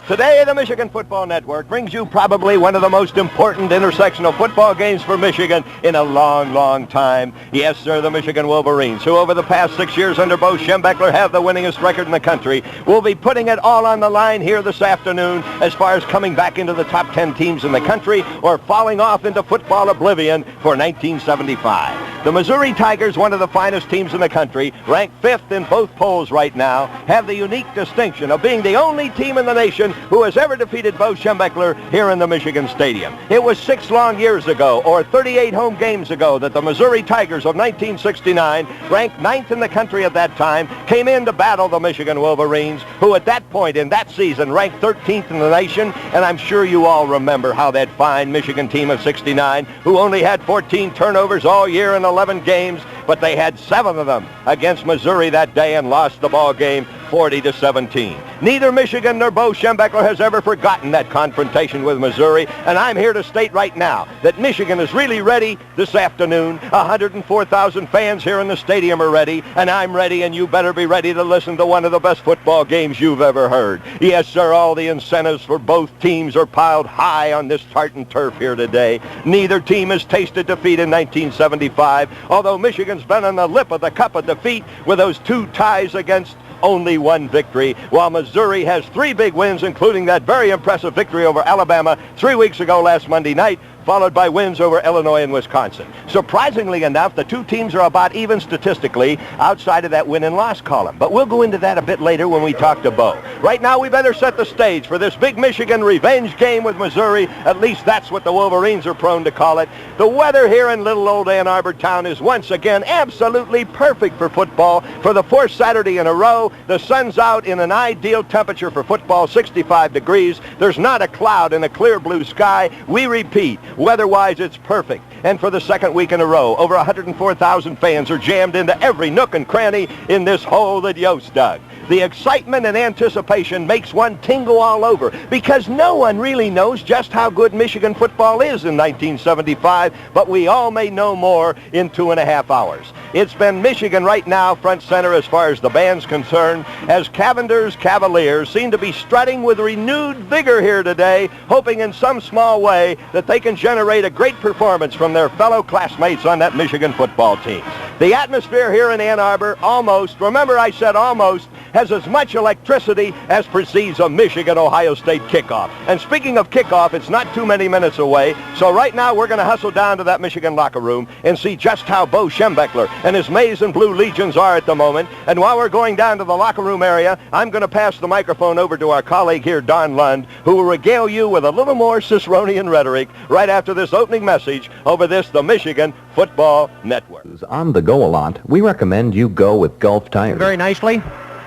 Today, the Michigan Football Network brings you probably one of the most important intersectional football games for Michigan in a long, long time. Yes, sir, the Michigan Wolverines, who over the past 6 years under Bo Schembechler have the winningest record in the country, will be putting it all on the line here this afternoon as far as coming back into the top 10 teams in the country or falling off into football oblivion for 1975. The Missouri Tigers, one of the finest teams in the country, ranked 5th in both polls right now, have the unique distinction of being the only team in the nation who has ever defeated Bo Schembechler here in the Michigan Stadium. It was 6 long years ago, or 38 home games ago, that the Missouri Tigers of 1969, ranked 9th in the country at that time, came in to battle the Michigan Wolverines, who at that point in that season ranked 13th in the nation. And I'm sure you all remember how that fine Michigan team of 69, who only had 14 turnovers all year in 11 games, but they had 7 of them against Missouri that day and lost the ball game 40-17. Neither Michigan nor Bo Schembechler has ever forgotten that confrontation with Missouri, and I'm here to state right now that Michigan is really ready this afternoon. 104,000 fans here in the stadium are ready, and I'm ready, and you better be ready to listen to one of the best football games you've ever heard. Yes, sir, all the incentives for both teams are piled high on this tartan turf here today. Neither team has tasted defeat in 1975, although Michigan's been on the lip of the cup of defeat with those 2 ties against only 1 victory, while Missouri has 3 big wins, including that very impressive victory over Alabama 3 weeks ago last Monday night, followed by wins over Illinois and Wisconsin. Surprisingly enough, the 2 teams are about even statistically outside of that win and loss column. But we'll go into that a bit later when we talk to Bo. Right now, we better set the stage for this big Michigan revenge game with Missouri. At least that's what the Wolverines are prone to call it. The weather here in little old Ann Arbor town is once again absolutely perfect for football. For the 4th Saturday in a row, the sun's out in an ideal temperature for football, 65 degrees. There's not a cloud in a clear blue sky. We repeat, weather-wise, it's perfect. And for the 2nd week in a row, over 104,000 fans are jammed into every nook and cranny in this hole that Yost dug. The excitement and anticipation makes one tingle all over because no one really knows just how good Michigan football is in 1975, but we all may know more in 2.5 hours. It's been Michigan right now front center as far as the band's concerned, as Cavender's Cavaliers seem to be strutting with renewed vigor here today, hoping in some small way that they can generate a great performance from their fellow classmates on that Michigan football team. The atmosphere here in Ann Arbor almost, remember I said almost, has as much electricity as precedes a Michigan-Ohio State kickoff. And speaking of kickoff, it's not too many minutes away, so right now we're going to hustle down to that Michigan locker room and see just how Bo Schembechler and his maize and blue legions are at the moment. And while we're going down to the locker room area, I'm going to pass the microphone over to our colleague here, Don Lund, who will regale you with a little more Ciceronian rhetoric right after this opening message over this, the Michigan Football Network. On the go a lot, we recommend you go with Gulf Tires. Very nicely.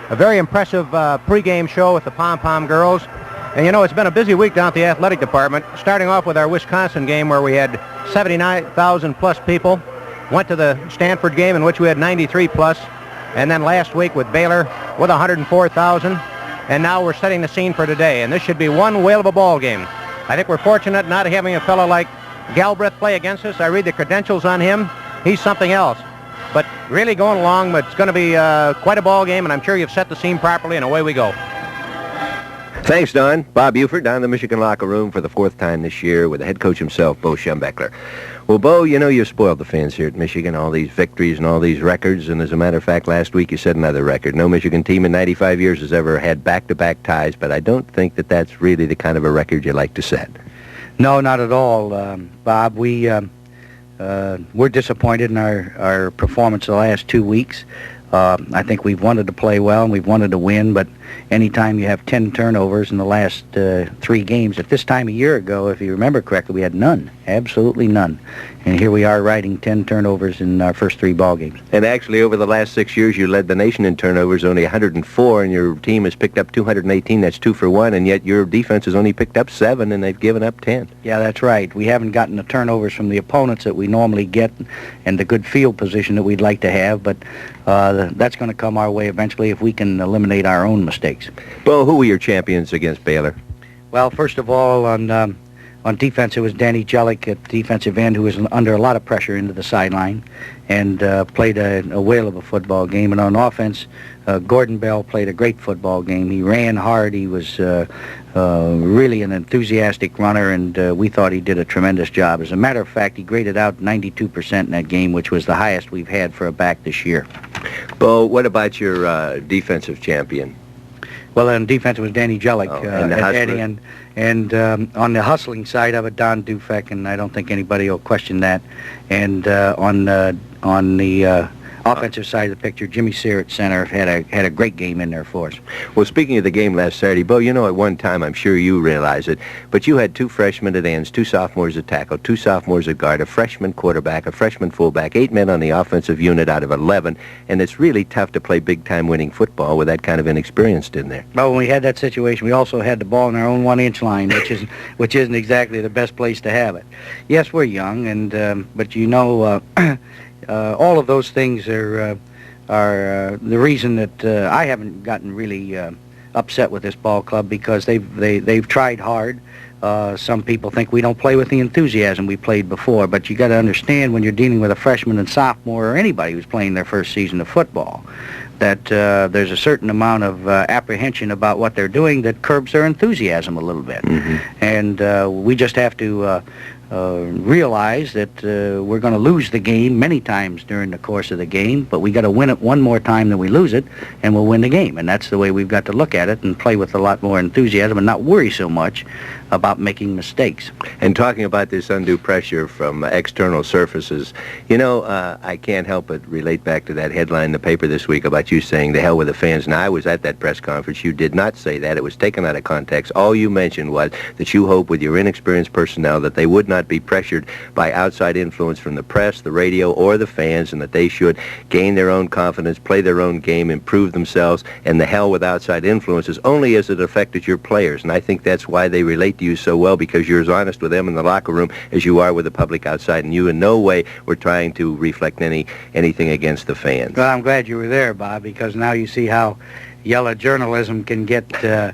A very impressive pregame show with the Pom-Pom girls. And, you know, it's been a busy week down at the athletic department, starting off with our Wisconsin game where we had 79,000-plus people. Went to the Stanford game in which we had 93-plus. And then last week with Baylor with 104,000. And now we're setting the scene for today. And this should be one whale of a ball game. I think we're fortunate not having a fellow like Galbraith play against us. I read the credentials on him. He's something else. But really going along, but it's going to be quite a ball game, and I'm sure you've set the scene properly, and away we go. Thanks, Don. Bob Ufer down in the Michigan locker room for the 4th time this year with the head coach himself, Bo Schembechler. Well, Bo, you know you've spoiled the fans here at Michigan, all these victories and all these records, and as a matter of fact, last week you set another record. No Michigan team in 95 years has ever had back-to-back ties, but I don't think that that's really the kind of a record you like to set. No, not at all, Bob. We're disappointed in our performance the last 2 weeks. I think we've wanted to play well and we've wanted to win, but anytime you have 10 turnovers in the last 3 games, at this time a year ago, if you remember correctly, we had none, absolutely none. And here we are riding 10 turnovers in our first 3 ball games. And actually, over the last 6 years, you led the nation in turnovers, only 104, and your team has picked up 218. That's 2 for 1, and yet your defense has only picked up 7, and they've given up 10. Yeah, that's right. We haven't gotten the turnovers from the opponents that we normally get and the good field position that we'd like to have, but that's going to come our way eventually if we can eliminate our own mistakes. Well, who were your champions against Baylor? Well, first of all, on On defense, it was Danny Jellick at defensive end, who was under a lot of pressure into the sideline, and played a whale of a football game. And on offense, Gordon Bell played a great football game. He ran hard. He was really an enthusiastic runner, and we thought he did a tremendous job. As a matter of fact, he graded out 92% in that game, which was the highest we've had for a back this year. Bo, what about your defensive champion? Well, on defense, it was Danny Jellick and at Eddie, and on the hustling side of it, Don Dufek, and I don't think anybody will question that. And on the offensive side of the picture, Jimmy Sear at center had a great game in there for us. Well, speaking of the game last Saturday, Bo, you know, at one time, I'm sure you realize it, but you had 2 freshmen at ends, 2 sophomores at tackle, 2 sophomores at guard, a freshman quarterback, a freshman fullback, 8 men on the offensive unit out of 11, and it's really tough to play big-time winning football with that kind of inexperience in there. Well, when we had that situation, we also had the ball in our own 1-inch line, which isn't exactly the best place to have it. Yes, we're young, and but you know, all of those things are the reason that I haven't gotten really upset with this ball club, because they've tried hard. Some people think we don't play with the enthusiasm we played before, but you got to understand, when you're dealing with a freshman and sophomore or anybody who's playing their first season of football, that there's a certain amount of apprehension about what they're doing that curbs their enthusiasm a little bit. And we just have to realize that we're going to lose the game many times during the course of the game, but we got to win it one more time than we lose it, and we'll win the game. And that's the way we've got to look at it, and play with a lot more enthusiasm and not worry so much about making mistakes. And talking about this undue pressure from external surfaces, you know, I can't help but relate back to that headline in the paper this week about you saying, "The hell with the fans." Now, I was at that press conference. You did not say that. It was taken out of context. All you mentioned was that you hope, with your inexperienced personnel, that they would not be pressured by outside influence from the press, the radio, or the fans, and that they should gain their own confidence, play their own game, improve themselves, and the hell with outside influences only as it affected your players. And I think that's why they relate to you so well, because you're as honest with them in the locker room as you are with the public outside, and you in no way were trying to reflect anything against the fans. Well, I'm glad you were there, Bob, because now you see how yellow journalism can get to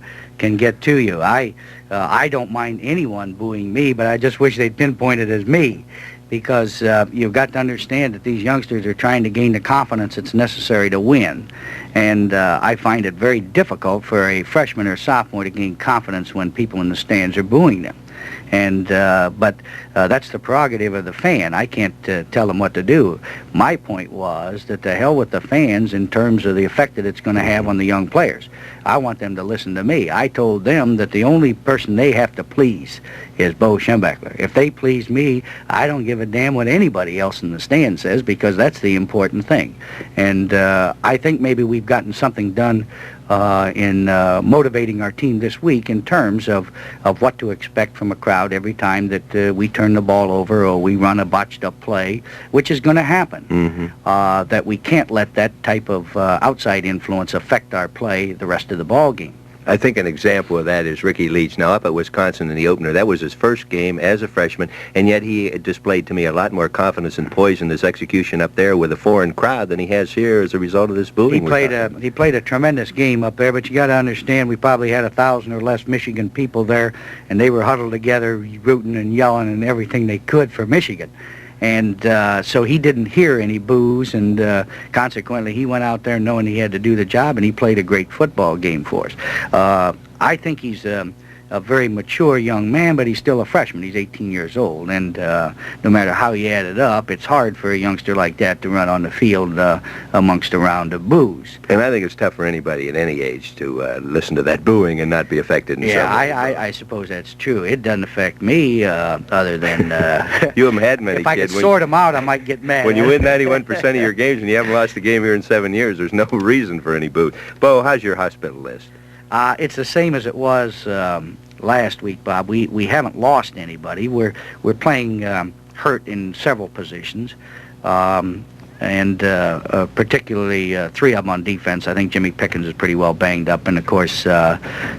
you. I don't mind anyone booing me, but I just wish they'd pinpoint it as me, because you've got to understand that these youngsters are trying to gain the confidence that's necessary to win. And I find it very difficult for a freshman or sophomore to gain confidence when people in the stands are booing them. And but that's the prerogative of the fan. I can't tell them what to do. My point was that the hell with the fans in terms of the effect that it's going to have on the young players. I want them to listen to me. I told them that the only person they have to please is Bo Schembechler. If they please me, I don't give a damn what anybody else in the stand says, because that's the important thing. And I think maybe we've gotten something done in motivating our team this week in terms of what to expect from a crowd every time that we turn the ball over or we run a botched up play, which is going to happen. That we can't let that type of outside influence affect our play the rest of the ball game. I think an example of that is Ricky Leach. Now, up at Wisconsin in the opener, that was his first game as a freshman, and yet he displayed to me a lot more confidence and poise in his execution up there with a foreign crowd than he has here as a result of this booing. He played a tremendous game up there, but you got to understand, we probably had 1,000 or less Michigan people there, and they were huddled together, rooting and yelling and everything they could for Michigan. And so he didn't hear any boos, and consequently he went out there knowing he had to do the job, and he played a great football game for us. I think he's a very mature young man, but he's still a freshman. He's 18 years old, and no matter how you add it up, it's hard for a youngster like that to run on the field amongst a round of boos. And I think it's tough for anybody at any age to listen to that booing and not be affected in some way. I suppose that's true. It doesn't affect me, other than... you haven't had many, if I could sort them out, I might get mad. When you win 91% of your games and you haven't lost a game here in 7 years, there's no reason for any boo. Bo, how's your hospital list? It's the same as it was last week, Bob. We haven't lost anybody. We're playing hurt in several positions. particularly three of them on defense. I think Jimmy Pickens is pretty well banged up, and of course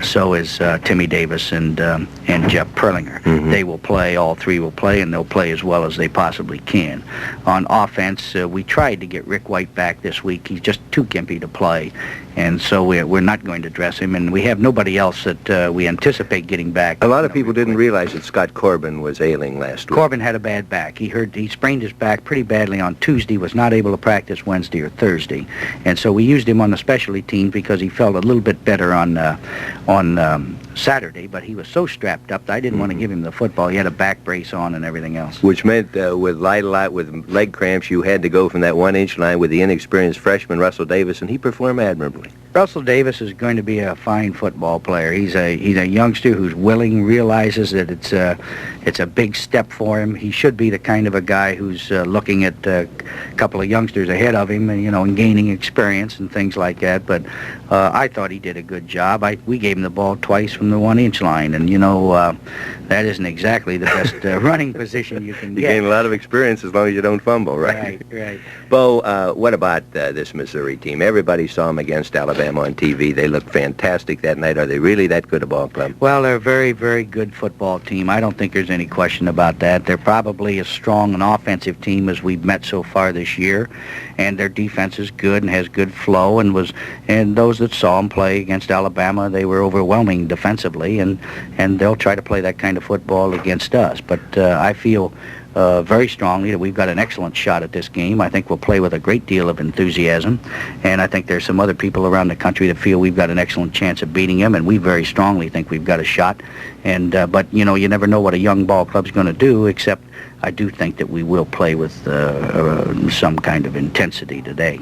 so is Timmy Davis and Jeff Perlinger. They will play. All three will play, and they'll play as well as they possibly can. On offense, we tried to get Rick White back this week. He's just too gimpy to play, and so we're not going to dress him, and we have nobody else that we anticipate getting back. A lot of people didn't realize that Scott Corbin was ailing last week. Corbin had a bad back. He sprained his back pretty badly on Tuesday, was not able to practice Wednesday or Thursday, and so we used him on the specialty team because he felt a little bit better on Saturday, but he was so strapped up that I didn't want to give him the football. He had a back brace on and everything else. Which meant with leg cramps, you had to go from that 1-inch line with the inexperienced freshman Russell Davis, and he performed admirably. Russell Davis is going to be a fine football player. He's a youngster who's willing, realizes that it's a big step for him. He should be the kind of a guy who's looking at a couple of youngsters ahead of him, and and gaining experience and things like that. But I thought he did a good job. We gave him the ball twice from the 1-inch line, and that isn't exactly the best running position you can get. You gain a lot of experience as long as you don't fumble, right? Right. Bo, what about this Missouri team? Everybody saw them against Alabama on TV. They looked fantastic that night. Are they really that good a ball club? Well, they're a very, very good football team. I don't think there's any question about that. They're probably as strong an offensive team as we've met so far this year, and their defense is good and has good flow, and those that saw them play against Alabama, they were overwhelming defensively, and they'll try to play that kind of football against us. But I feel very strongly that we've got an excellent shot at this game. I think we'll play with a great deal of enthusiasm, and I think there's some other people around the country that feel we've got an excellent chance of beating them, and we very strongly think we've got a shot. And but you never know what a young ball club's going to do, except I do think that we will play with some kind of intensity today.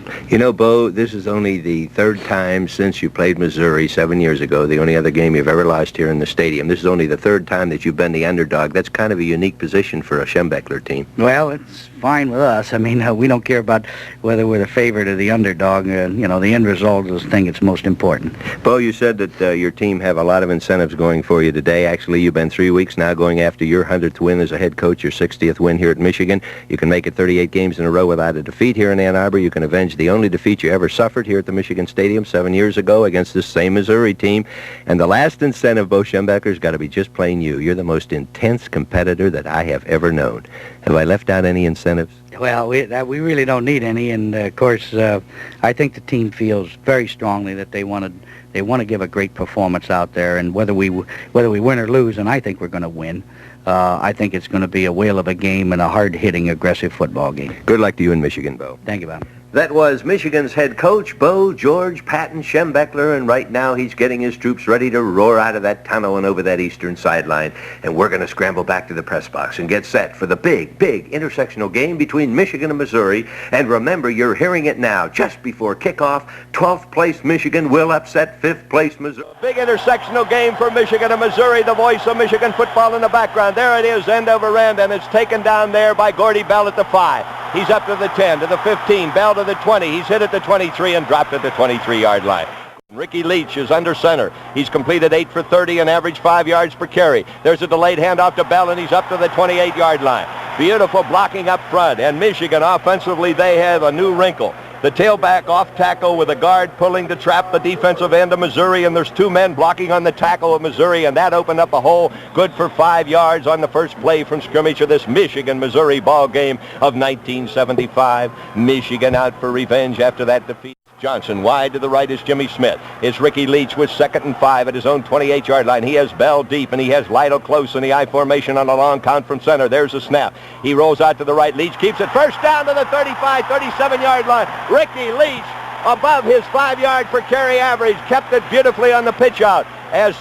Bo, this is only the third time since you played Missouri 7 years ago, the only other game you've ever lost here in the stadium. This is only the third time that you've been the underdog. That's kind of a unique position for a Schembechler team. Well, it's fine with us. I mean, we don't care about whether we're the favorite or the underdog. The end result is the thing that's most important. Bo, you said that your team have a lot of incentives going for you today. Actually, you've been 3 weeks now going after your 100th win as a head coach, your 60th win here at Michigan. You can make it 38 games in a row without a defeat here in Ann Arbor. You can avenge the only defeat you ever suffered here at the Michigan Stadium 7 years ago against this same Missouri team. And the last incentive, Bo Schembechler's got to be just plain you. You're the most intense competitor that I have ever known. Have I left out any incentives? Well, we really don't need any, and of course, I think the team feels very strongly that they want to give a great performance out there, and whether we win or lose, and I think we're going to win. I think it's going to be a whale of a game and a hard-hitting, aggressive football game. Good luck to you in Michigan, Bo. Thank you, Bob. That was Michigan's head coach, Bo George Patton Schembechler, and right now he's getting his troops ready to roar out of that tunnel and over that eastern sideline. And we're going to scramble back to the press box and get set for the big, big intersectional game between Michigan and Missouri. And remember, you're hearing it now, just before kickoff. 12th place Michigan will upset 5th place Missouri. Big intersectional game for Michigan and Missouri. The voice of Michigan football in the background. There it is, end over end, and it's taken down there by Gordy Bell at the 5. He's up to the 10, to the 15, Bell to the 20. He's hit at the 23 and dropped at the 23-yard line. Ricky Leach is under center. He's completed 8 for 30 and averaged 5 yards per carry. There's a delayed handoff to Bell, and he's up to the 28-yard line. Beautiful blocking up front, and Michigan offensively, they have a new wrinkle. The tailback off tackle with a guard pulling to trap the defensive end of Missouri, and there's 2 men blocking on the tackle of Missouri, and that opened up a hole good for 5 yards on the first play from scrimmage of this Michigan-Missouri ball game of 1975. Michigan out for revenge after that defeat. Johnson wide to the right is Jimmy Smith. It's Ricky Leach with 2nd and 5 at his own 28-yard line. He has Bell deep, and he has Lytle close in the I formation on a long count from center. There's a snap. He rolls out to the right. Leach keeps it first down to the 35, 37-yard line. Ricky Leach, above his 5-yard per carry average, kept it beautifully on the pitch out as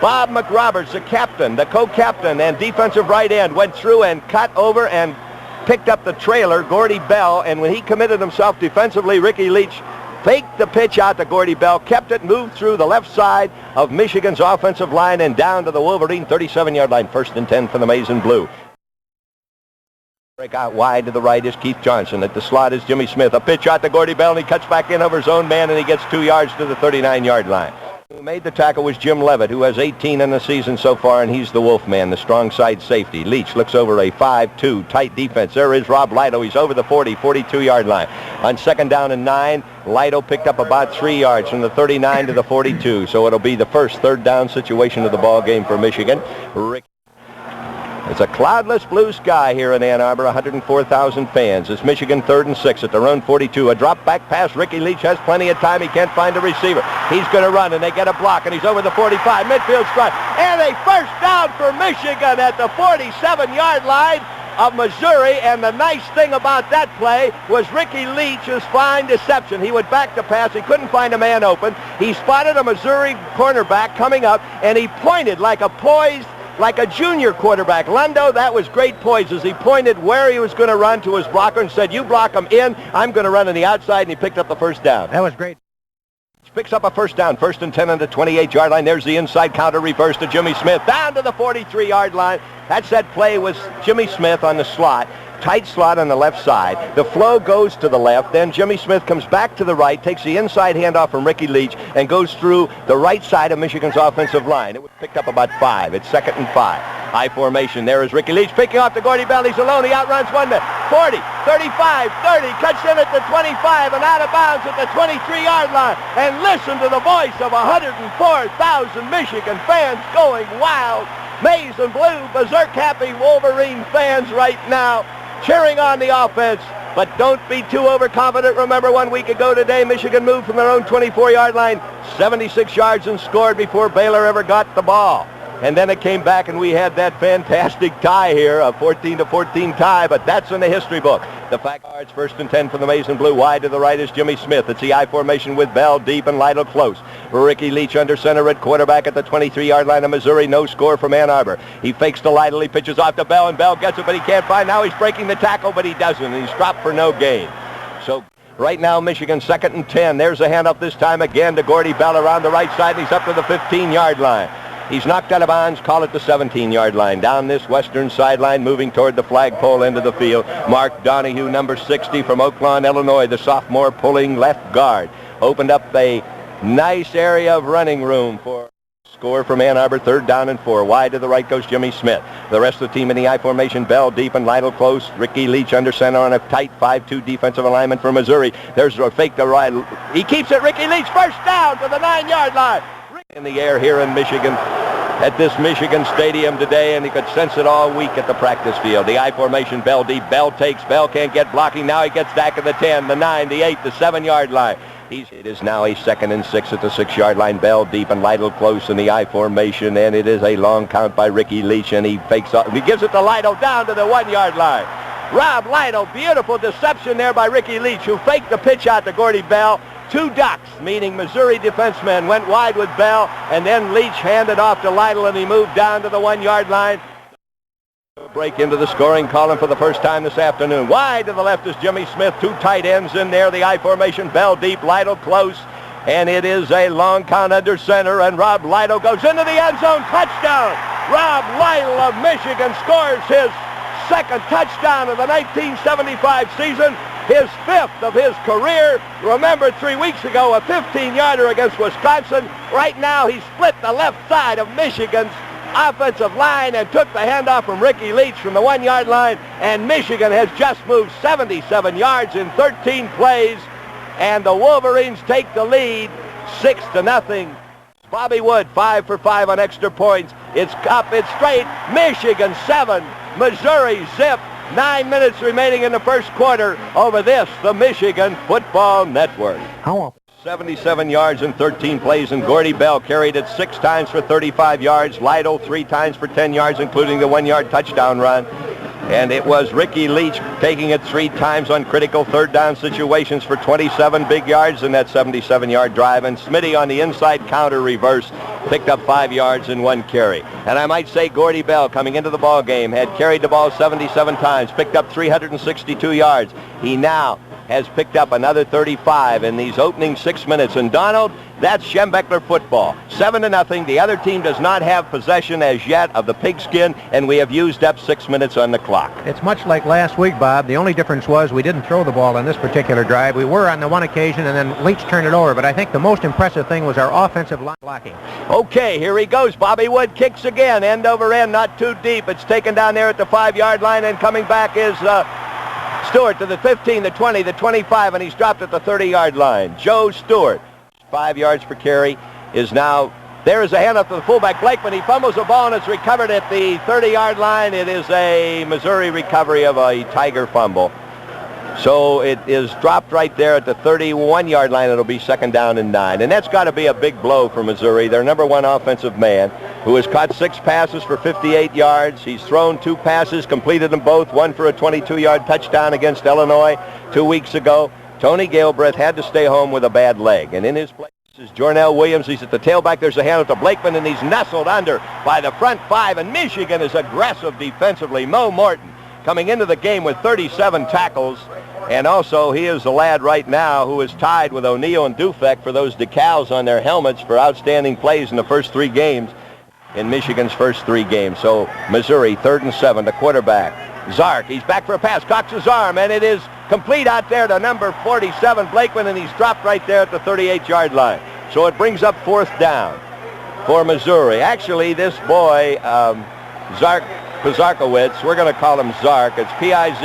Bob McRoberts, the captain, the co-captain, and defensive right end, went through and cut over and picked up the trailer, Gordy Bell, and when he committed himself defensively, Ricky Leach faked the pitch out to Gordy Bell, kept it, moved through the left side of Michigan's offensive line and down to the Wolverine 37-yard line. 1st and 10 for the Maize and Blue. Break out wide to the right is Keith Johnson. At the slot is Jimmy Smith. A pitch out to Gordy Bell, and he cuts back in over his own man, and he gets 2 yards to the 39-yard line. Who made the tackle was Jim Levitt, who has 18 in the season so far, and he's the Wolfman, the strong side safety. Leach looks over a 5-2 tight defense. There is Rob Lido. He's over the 42-yard line. On 2nd down and 9, Lido picked up about 3 yards from the 39 to the 42, so it'll be the first 3rd down situation of the ball game for Michigan. It's a cloudless blue sky here in Ann Arbor, 104,000 fans. It's Michigan 3rd and 6 at their own 42. A drop back pass. Ricky Leach has plenty of time. He can't find a receiver. He's going to run, and they get a block, and he's over the 45. Midfield strike, and a first down for Michigan at the 47-yard line of Missouri. And the nice thing about that play was Ricky Leach's fine deception. He went back to pass. He couldn't find a man open. He spotted a Missouri cornerback coming up, and he pointed like a junior quarterback. Lundo, that was great poise as he pointed where he was going to run to his blocker and said, you block him in, I'm going to run on the outside, and he picked up the first down. That was great. Picks up a first down, 1st and 10 on the 28-yard line. There's the inside counter reverse to Jimmy Smith, down to the 43-yard line. That's that play with Jimmy Smith on the slot. Tight slot on the left side. The flow goes to the left. Then Jimmy Smith comes back to the right, takes the inside handoff from Ricky Leach, and goes through the right side of Michigan's offensive line. It was picked up about 5. It's 2nd and 5. High formation. There is Ricky Leach picking off to Gordy Bell. He's alone. He outruns 1 to 40, 35, 30. Cuts in at the 25 and out of bounds at the 23-yard line. And listen to the voice of 104,000 Michigan fans going wild. Maize and blue, berserk happy Wolverine fans right now, cheering on the offense. But don't be too overconfident. Remember, 1 week ago today, Michigan moved from their own 24-yard line 76 yards and scored before Baylor ever got the ball. And then it came back, and we had that fantastic tie here, a 14-14 tie, but that's in the history book. The fact is, 1st and 10 for the Maize and Blue. Wide to the right is Jimmy Smith. It's the I formation with Bell deep and Lytle close. Ricky Leach under center at quarterback at the 23-yard line of Missouri. No score from Ann Arbor. He fakes to Lytle. He pitches off to Bell, and Bell gets it, but he can't find. Now he's breaking the tackle, but he doesn't, and he's dropped for no gain. So right now, Michigan 2nd and 10. There's a handoff this time again to Gordy Bell around the right side, and he's up to the 15-yard line. He's knocked out of bounds, call it the 17-yard line. Down this western sideline, moving toward the flagpole end of the field. Mark Donahue, number 60 from Oak Lawn, Illinois, the sophomore pulling left guard. Opened up a nice area of running room for score from Ann Arbor, 3rd down and 4. Wide to the right goes Jimmy Smith. The rest of the team in the I formation, Bell deep and Lytle close. Ricky Leach under center on a tight 5-2 defensive alignment for Missouri. There's a fake to right. He keeps it. Ricky Leach first down to the 9-yard line. In the air here in Michigan, at this Michigan stadium today, and you could sense it all week at the practice field. The I formation, Bell deep. Bell takes. Bell can't get blocking. Now he gets back at the 10, the 9, the 8, the 7-yard line. It is now a 2nd and 6 at the 6-yard line. Bell deep and Lytle close in the I formation, and it is a long count by Ricky Leach, and he fakes off. He gives it to Lytle down to the 1-yard line. Rob Lytle, beautiful deception there by Ricky Leach, who faked the pitch out to Gordy Bell. 2 ducks, meaning Missouri defensemen, went wide with Bell, and then Leach handed off to Lytle, and he moved down to the 1-yard line. Break into the scoring column for the first time this afternoon. Wide to the left is Jimmy Smith. 2 tight ends in there. The I formation, Bell deep, Lytle close, and it is a long count under center, and Rob Lytle goes into the end zone. Touchdown! Rob Lytle of Michigan scores his 2nd touchdown of the 1975 season. His 5th of his career. Remember 3 weeks ago, a 15-yarder against Wisconsin. Right now, he split the left side of Michigan's offensive line and took the handoff from Ricky Leach from the 1-yard line. And Michigan has just moved 77 yards in 13 plays. And the Wolverines take the lead 6-0. Bobby Wood, 5 for 5 on extra points. It's up, it's straight. Michigan 7, Missouri zip. 9 minutes remaining in the first quarter over this, the Michigan Football Network. How often? 77 yards in 13 plays, and Gordy Bell carried it 6 times for 35 yards. Lytle 3 times for 10 yards, including the 1-yard touchdown run. And it was Ricky Leach taking it 3 times on critical 3rd down situations for 27 big yards in that 77-yard drive. And Smitty on the inside counter reverse picked up 5 yards in 1 carry. And I might say Gordy Bell, coming into the ball game, had carried the ball 77 times, picked up 362 yards. He now has picked up another 35 in these opening 6 minutes. And Donald, that's Schembechler football. 7-0. The other team does not have possession as yet of the pigskin, and we have used up 6 minutes on the clock. It's much like last week, Bob. The only difference was we didn't throw the ball on this particular drive. We were on the one occasion, and then Leach turned it over. But I think the most impressive thing was our offensive line blocking. Okay, here he goes. Bobby Wood kicks again, end over end, not too deep. It's taken down there at the 5-yard line, and coming back is Stewart to the 15, the 20, the 25, and he's dropped at the 30-yard line. Joe Stewart, 5 yards per carry, is now... There is a handoff to the fullback, Blakeman. He fumbles the ball, and it's recovered at the 30-yard line. It is a Missouri recovery of a Tiger fumble. So it is dropped right there at the 31-yard line. It'll be 2nd down and 9. And that's got to be a big blow for Missouri. Their number 1 offensive man, who has caught 6 passes for 58 yards. He's thrown 2 passes, completed them both, one for a 22-yard touchdown against Illinois 2 weeks ago. Tony Galbraith had to stay home with a bad leg. And in his place is Jornell Williams. He's at the tailback. There's a handoff to Blakeman, and he's nestled under by the front 5. And Michigan is aggressive defensively. Mo Morton coming into the game with 37 tackles. And also, he is the lad right now who is tied with O'Neill and Dufek for those decals on their helmets for outstanding plays in the first 3 games, in Michigan's first 3 games. So, Missouri, 3rd and 7, the quarterback, Zark. He's back for a pass, cocks his arm, and it is complete out there to number 47, Blakeman, and he's dropped right there at the 38-yard line. So it brings up 4th down for Missouri. Actually, this boy, Zark Pizarkowitz, we're going to call him Zark. It's Pizarkowitz.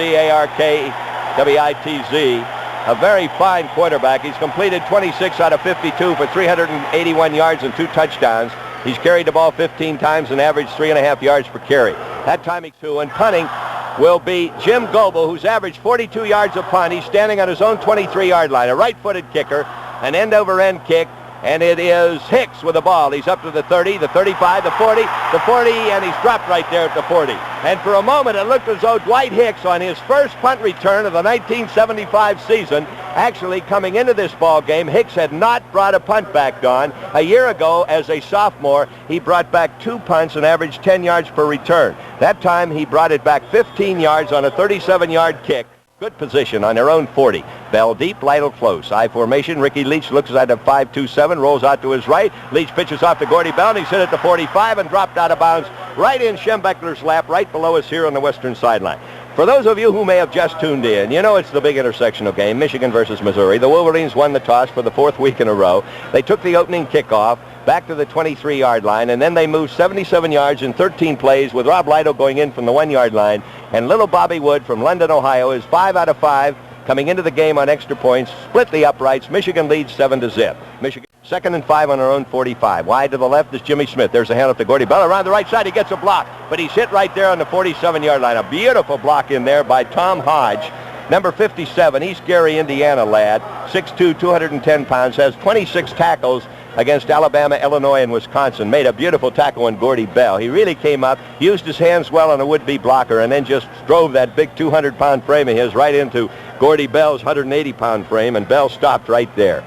A very fine quarterback. He's completed 26 out of 52 for 381 yards and 2 touchdowns. He's carried the ball 15 times and averaged 3.5 yards per carry. That time he's 2. And punting will be Jim Goebel, who's averaged 42 yards a punt. He's standing on his own 23-yard line. A right-footed kicker, an end-over-end kick. And it is Hicks with the ball. He's up to the 30, the 35, the 40, the 40, and he's dropped right there at the 40. And for a moment, it looked as though Dwight Hicks, on his first punt return of the 1975 season, actually coming into this ball game, Hicks had not brought a punt back on. A year ago, as a sophomore, he brought back 2 punts and averaged 10 yards per return. That time, he brought it back 15 yards on a 37-yard kick. Good position on their own 40. Bell deep, Lytle close. I formation. Ricky Leach looks at a 5-2-7, rolls out to his right. Leach pitches off to Gordy Bell, and he's hit at the 45 and dropped out of bounds right in Schembechler's lap, right below us here on the western sideline. For those of you who may have just tuned in, you know it's the big intersectional game, Michigan versus Missouri. The Wolverines won the toss for the 4th week in a row. They took the opening kickoff back to the 23-yard line, and then they moved 77 yards in 13 plays with Rob Lytle going in from the 1-yard line. And little Bobby Wood from London, Ohio is 5 out of 5 coming into the game on extra points, split the uprights. Michigan leads 7-0. Michigan 2nd and 5 on our own 45. Wide to the left is Jimmy Smith. There's a handoff to Gordy Bell. Around the right side, he gets a block, but he's hit right there on the 47-yard line. A beautiful block in there by Tom Hodge. Number 57, East Gary, Indiana lad, 6'2", 210 pounds, has 26 tackles against Alabama, Illinois, and Wisconsin. Made a beautiful tackle on Gordy Bell. He really came up, used his hands well on a would-be blocker, and then just drove that big 200-pound frame of his right into Gordy Bell's 180-pound frame, and Bell stopped right there.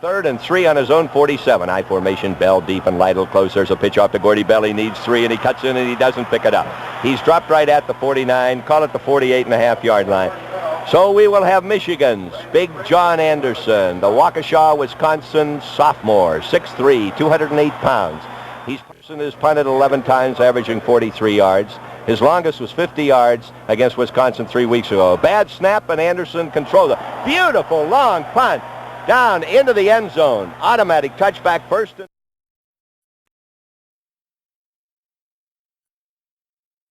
3rd and 3 on his own 47. I formation, Bell deep and Lytle close. There's a pitch off to Gordy Bell. He needs 3, and he cuts in, and he doesn't pick it up. He's dropped right at the 49, call it the 48.5-yard line. So we will have Michigan's Big John Anderson, the Waukesha, Wisconsin sophomore, 6'3", 208 pounds. He's punted 11 times, averaging 43 yards. His longest was 50 yards against Wisconsin 3 weeks ago. Bad snap, and Anderson controls it. Beautiful long punt down into the end zone. Automatic touchback, 1st and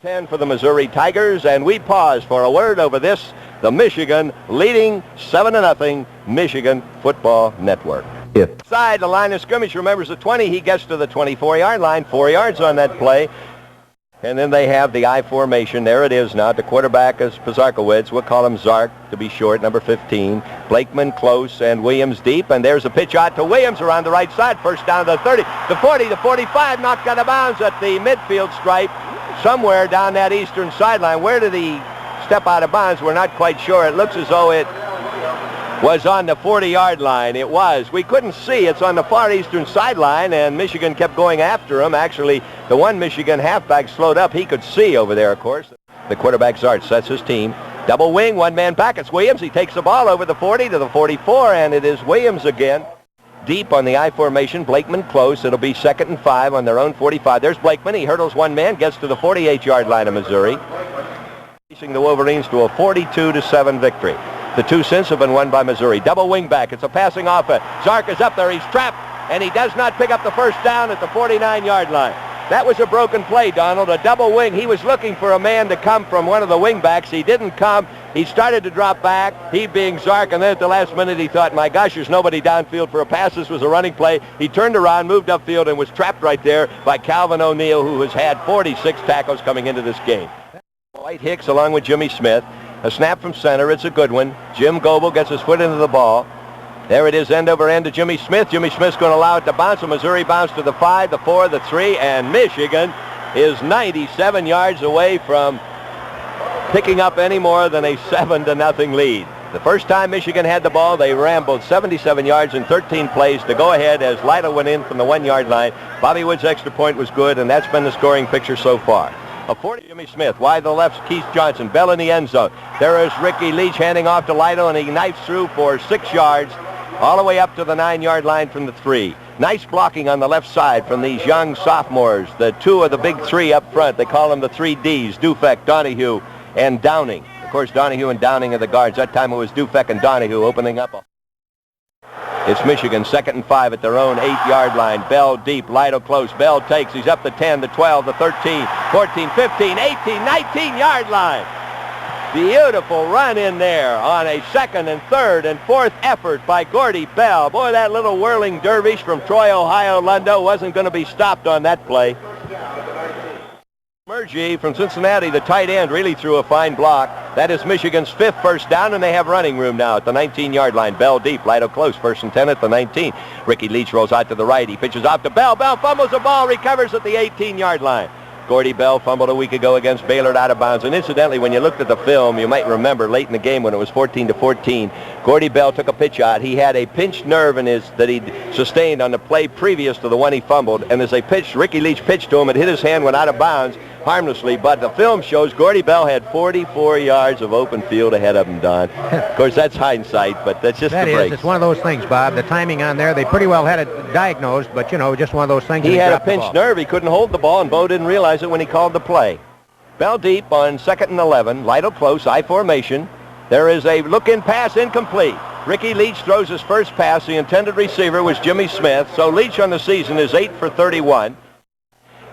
10 for the Missouri Tigers, and we pause for a word over this. The Michigan leading 7-0 Michigan Football Network. Side the line of scrimmage, remembers the 20. He gets to the 24-yard line, 4 yards on that play. And then they have the I formation. There it is now. The quarterback is Pizarkowitz. We'll call him Zark to be short, number 15. Blakeman close and Williams deep. And there's a pitch out to Williams around the right side. 1st down to the 30, the 40, the 45, knocked out of bounds at the midfield stripe somewhere down that eastern sideline. Where did he step out of bounds? We're not quite sure. It looks as though it was on the 40-yard line. It was. We couldn't see. It's on the far eastern sideline, and Michigan kept going after him. Actually, the one Michigan halfback slowed up. He could see over there, of course. The quarterback, Zart, sets his team. Double wing, one man back. It's Williams. He takes the ball over the 40 to the 44, and it is Williams again. Deep on the I formation. Blakeman close. It'll be 2nd and 5 on their own 45. There's Blakeman. He hurdles one man, gets to the 48-yard line of Missouri. Facing the Wolverines to a 42-7 victory. The two since have been won by Missouri. Double wing back. It's a passing offense. Zark is up there. He's trapped, and he does not pick up the first down at the 49-yard line. That was a broken play, Donald. A double wing. He was looking for a man to come from one of the wing backs. He didn't come. He started to drop back, he being Zark, and then at the last minute he thought, my gosh, there's nobody downfield for a pass. This was a running play. He turned around, moved upfield, and was trapped right there by Calvin O'Neill, who has had 46 tackles coming into this game. White Hicks along with Jimmy Smith. A snap from center. It's a good one. Jim Goebel gets his foot into the ball. There it is, end over end to Jimmy Smith. Jimmy Smith's going to allow it to bounce. And Missouri bounce to the 5, the 4, the 3, and Michigan is 97 yards away from picking up any more than a 7-0 lead. The first time Michigan had the ball, they rambled 77 yards in 13 plays to go ahead as Lytle went in from the 1-yard line. Bobby Wood's extra point was good, and that's been the scoring picture so far. A 40, Jimmy Smith. Wide to the left, Keith Johnson. Bell in the end zone. There is Ricky Leach handing off to Lytle, and he knifes through for 6 yards. All the way up to the 9-yard line from the 3. Nice blocking on the left side from these young sophomores. The two of the big 3 up front. They call them the 3 Ds, Dufek, Donahue, and Downing. Of course, Donahue and Downing are the guards. That time it was Dufek and Donahue opening up. It's Michigan, 2nd and 5 at their own 8-yard line. Bell deep, Lytle close. Bell takes. He's up the 10, the 12, the 13, 14, 15, 18, 19-yard line. Beautiful run in there on a 2nd and 3rd and 4th effort by Gordy Bell. Boy, that little whirling dervish from Troy, Ohio, Lundo wasn't going to be stopped on that play. Murgy from Cincinnati, the tight end, really threw a fine block. That is Michigan's 5th first down, and they have running room now at the 19-yard line. Bell deep, Lytle close, 1st and 10 at the 19. Ricky Leach rolls out to the right. He pitches off to Bell. Bell fumbles the ball, recovers at the 18-yard line. Gordy Bell fumbled a week ago against Baylor out of bounds. And incidentally, when you looked at the film, you might remember late in the game when it was 14-14, Gordy Bell took a pitch out. He had a pinched nerve in his that he'd sustained on the play previous to the one he fumbled. And as they pitched, Ricky Leach pitched to him. It hit his hand, went out of bounds harmlessly. But the film shows Gordy Bell had 44 yards of open field ahead of him, Don. Of course, that's hindsight, but that's just the break. It's one of those things, Bob. The timing on there, they pretty well had it diagnosed, but, you know, just one of those things. He had a pinched nerve. He couldn't hold the ball, and Bo didn't realize it when he called the play. Bell deep on 2nd and 11. Lytle close, I formation. There is a look-in pass incomplete. Ricky Leach throws his first pass. The intended receiver was Jimmy Smith. So Leach on the season is 8 for 31.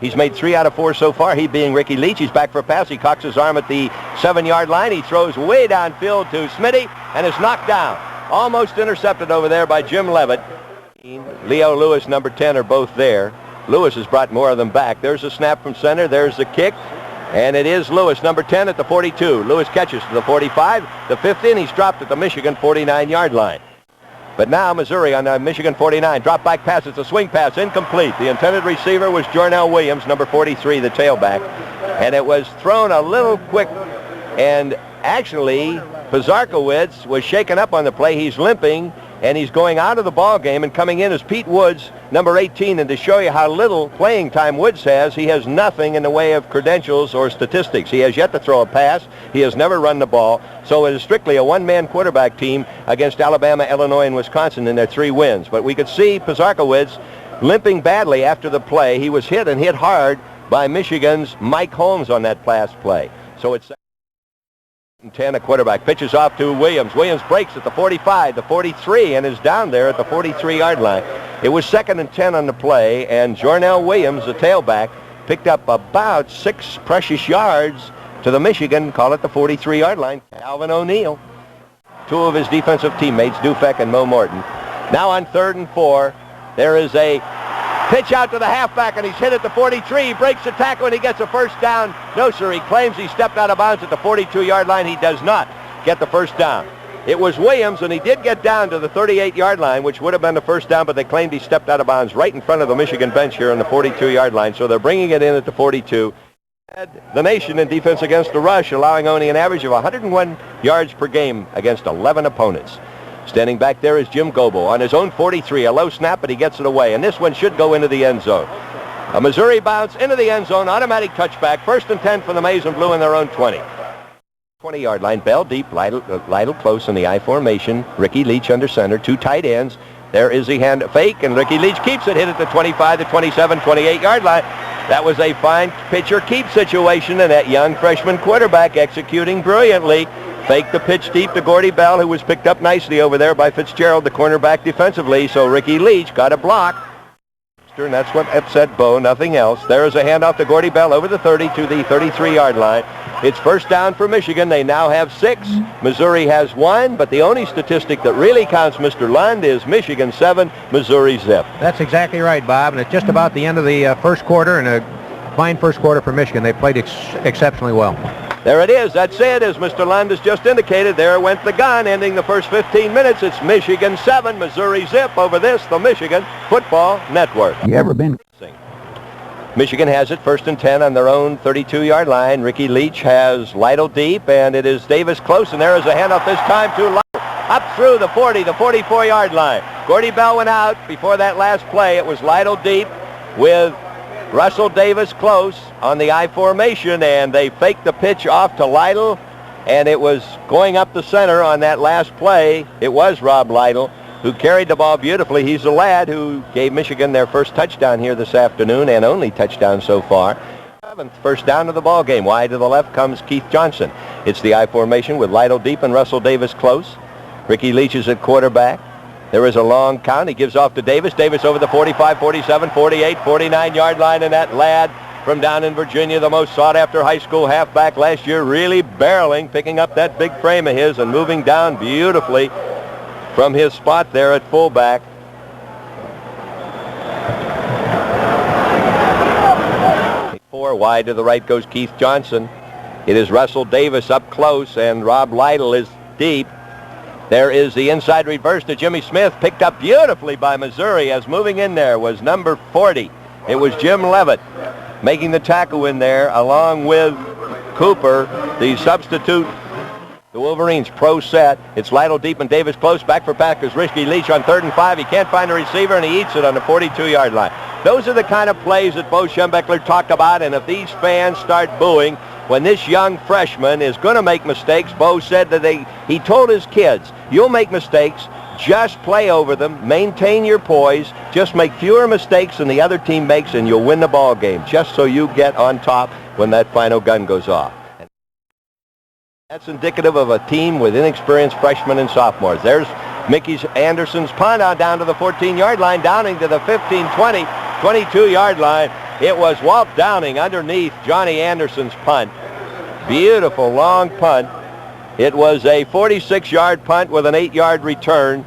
He's made 3 out of 4 so far, he being Ricky Leach. He's back for a pass. He cocks his arm at the 7-yard line. He throws way downfield to Smitty and is knocked down. Almost intercepted over there by Jim Levitt. Leo Lewis, number 10, are both there. Lewis has brought more of them back. There's a snap from center. There's the kick. And it is Lewis, number 10, at the 42. Lewis catches to the 45. The 50, and he's dropped at the Michigan 49-yard line. But now Missouri on the Michigan 49. Drop back pass. It's a swing pass. Incomplete. The intended receiver was Jornell Williams, number 43, the tailback. And it was thrown a little quick. And actually, Pizarkowicz was shaken up on the play. He's limping, and he's going out of the ball game, and coming in is Pete Woods, number 18. And to show you how little playing time Woods has, he has nothing in the way of credentials or statistics. He has yet to throw a pass. He has never run the ball. So it is strictly a one-man quarterback team against Alabama, Illinois, and Wisconsin in their 3 wins. But we could see Pizarkowicz limping badly after the play. He was hit, and hit hard, by Michigan's Mike Holmes on that last play. So it's 10, a quarterback pitches off to Williams. Williams breaks at the 45, the 43, and is down there at the 43-yard line. It was 2nd and 10 on the play, and Jornell Williams, the tailback, picked up about 6 precious yards to the Michigan, call it the 43-yard line. Calvin O'Neill, 2 of his defensive teammates, Dufek and Mo Morton. Now on 3rd and 4, there is a pitch out to the halfback, and he's hit at the 43. He breaks the tackle, and he gets a first down. No, sir, he claims he stepped out of bounds at the 42-yard line. He does not get the first down. It was Williams, and he did get down to the 38-yard line, which would have been the first down, but they claimed he stepped out of bounds right in front of the Michigan bench here on the 42-yard line, so they're bringing it in at the 42. The nation in defense against the rush, allowing only an average of 101 yards per game against 11 opponents. Standing back there is Jim Goebel on his own 43, a low snap, but he gets it away, and this one should go into the end zone. A Missouri bounce into the end zone, automatic touchback, 1st and 10 for the Maize and Blue in their own 20. 20-yard line. Bell deep, Lytle close in the I formation. Ricky Leach under center. Two tight ends. There is the hand fake, and Ricky Leach keeps it. Hit at the 25, the 27, 28-yard line. That was a fine pitcher keep situation, and that young freshman quarterback executing brilliantly. Faked the pitch deep to Gordy Bell, who was picked up nicely over there by Fitzgerald, the cornerback defensively. So Ricky Leach got a block. And that's what upset Bo, nothing else. There is a handoff to Gordy Bell over the 30 to the 33-yard line. It's first down for Michigan. They now have 6. Missouri has 1, but the only statistic that really counts, Mr. Lund, is Michigan 7, Missouri zip. That's exactly right, Bob, and it's just about the end of the first quarter, and a fine first quarter for Michigan. They played exceptionally well. There it is. That's it. As Mr. Lund has just indicated, there went the gun, ending the first 15 minutes. It's Michigan 7, Missouri zip over this, the Michigan Football Network. You ever been? Michigan has it first and 10 on their own 32-yard line. Ricky Leach has Lytle deep, and it is Davis close, and there is a handoff this time to Lytle. Up through the 40, the 44-yard line. Gordy Bell went out. Before that last play, it was Lytle deep with Russell Davis close on the I formation, and they faked the pitch off to Lytle, and it was going up the center on that last play. It was Rob Lytle who carried the ball beautifully. He's the lad who gave Michigan their first touchdown here this afternoon, and only touchdown so far. 7th first down of the ball game. Wide to the left comes Keith Johnson. It's the I formation with Lytle deep and Russell Davis close. Ricky Leach is at quarterback. There is a long count. He gives off to Davis. Davis over the 45, 47, 48, 49-yard line, and that lad from down in Virginia, the most sought-after high school halfback last year, really barreling, picking up that big frame of his and moving down beautifully from his spot there at fullback. Four wide to the right goes Keith Johnson. It is Russell Davis up close, and Rob Lytle is deep. There is the inside reverse to Jimmy Smith, picked up beautifully by Missouri, as moving in there was number 40. It was Jim Levitt making the tackle in there, along with Cooper, the substitute. The Wolverines pro set. It's Lytle deep and Davis close. Back for Packers. Ricky Leach on 3rd and 5. He can't find a receiver, and he eats it on the 42-yard line. Those are the kind of plays that Bo Schembechler talked about, and if these fans start booing when this young freshman is going to make mistakes, Bo said that he told his kids, you'll make mistakes, just play over them, maintain your poise, just make fewer mistakes than the other team makes, and you'll win the ball game, just so you get on top when that final gun goes off. That's indicative of a team with inexperienced freshmen and sophomores. There's Mickey Anderson's punt on down to the 14-yard line, Downing to the 15, 20, 22-yard line. It was Walt Downing underneath Johnny Anderson's punt. Beautiful long punt. It was a 46-yard punt with an 8-yard return,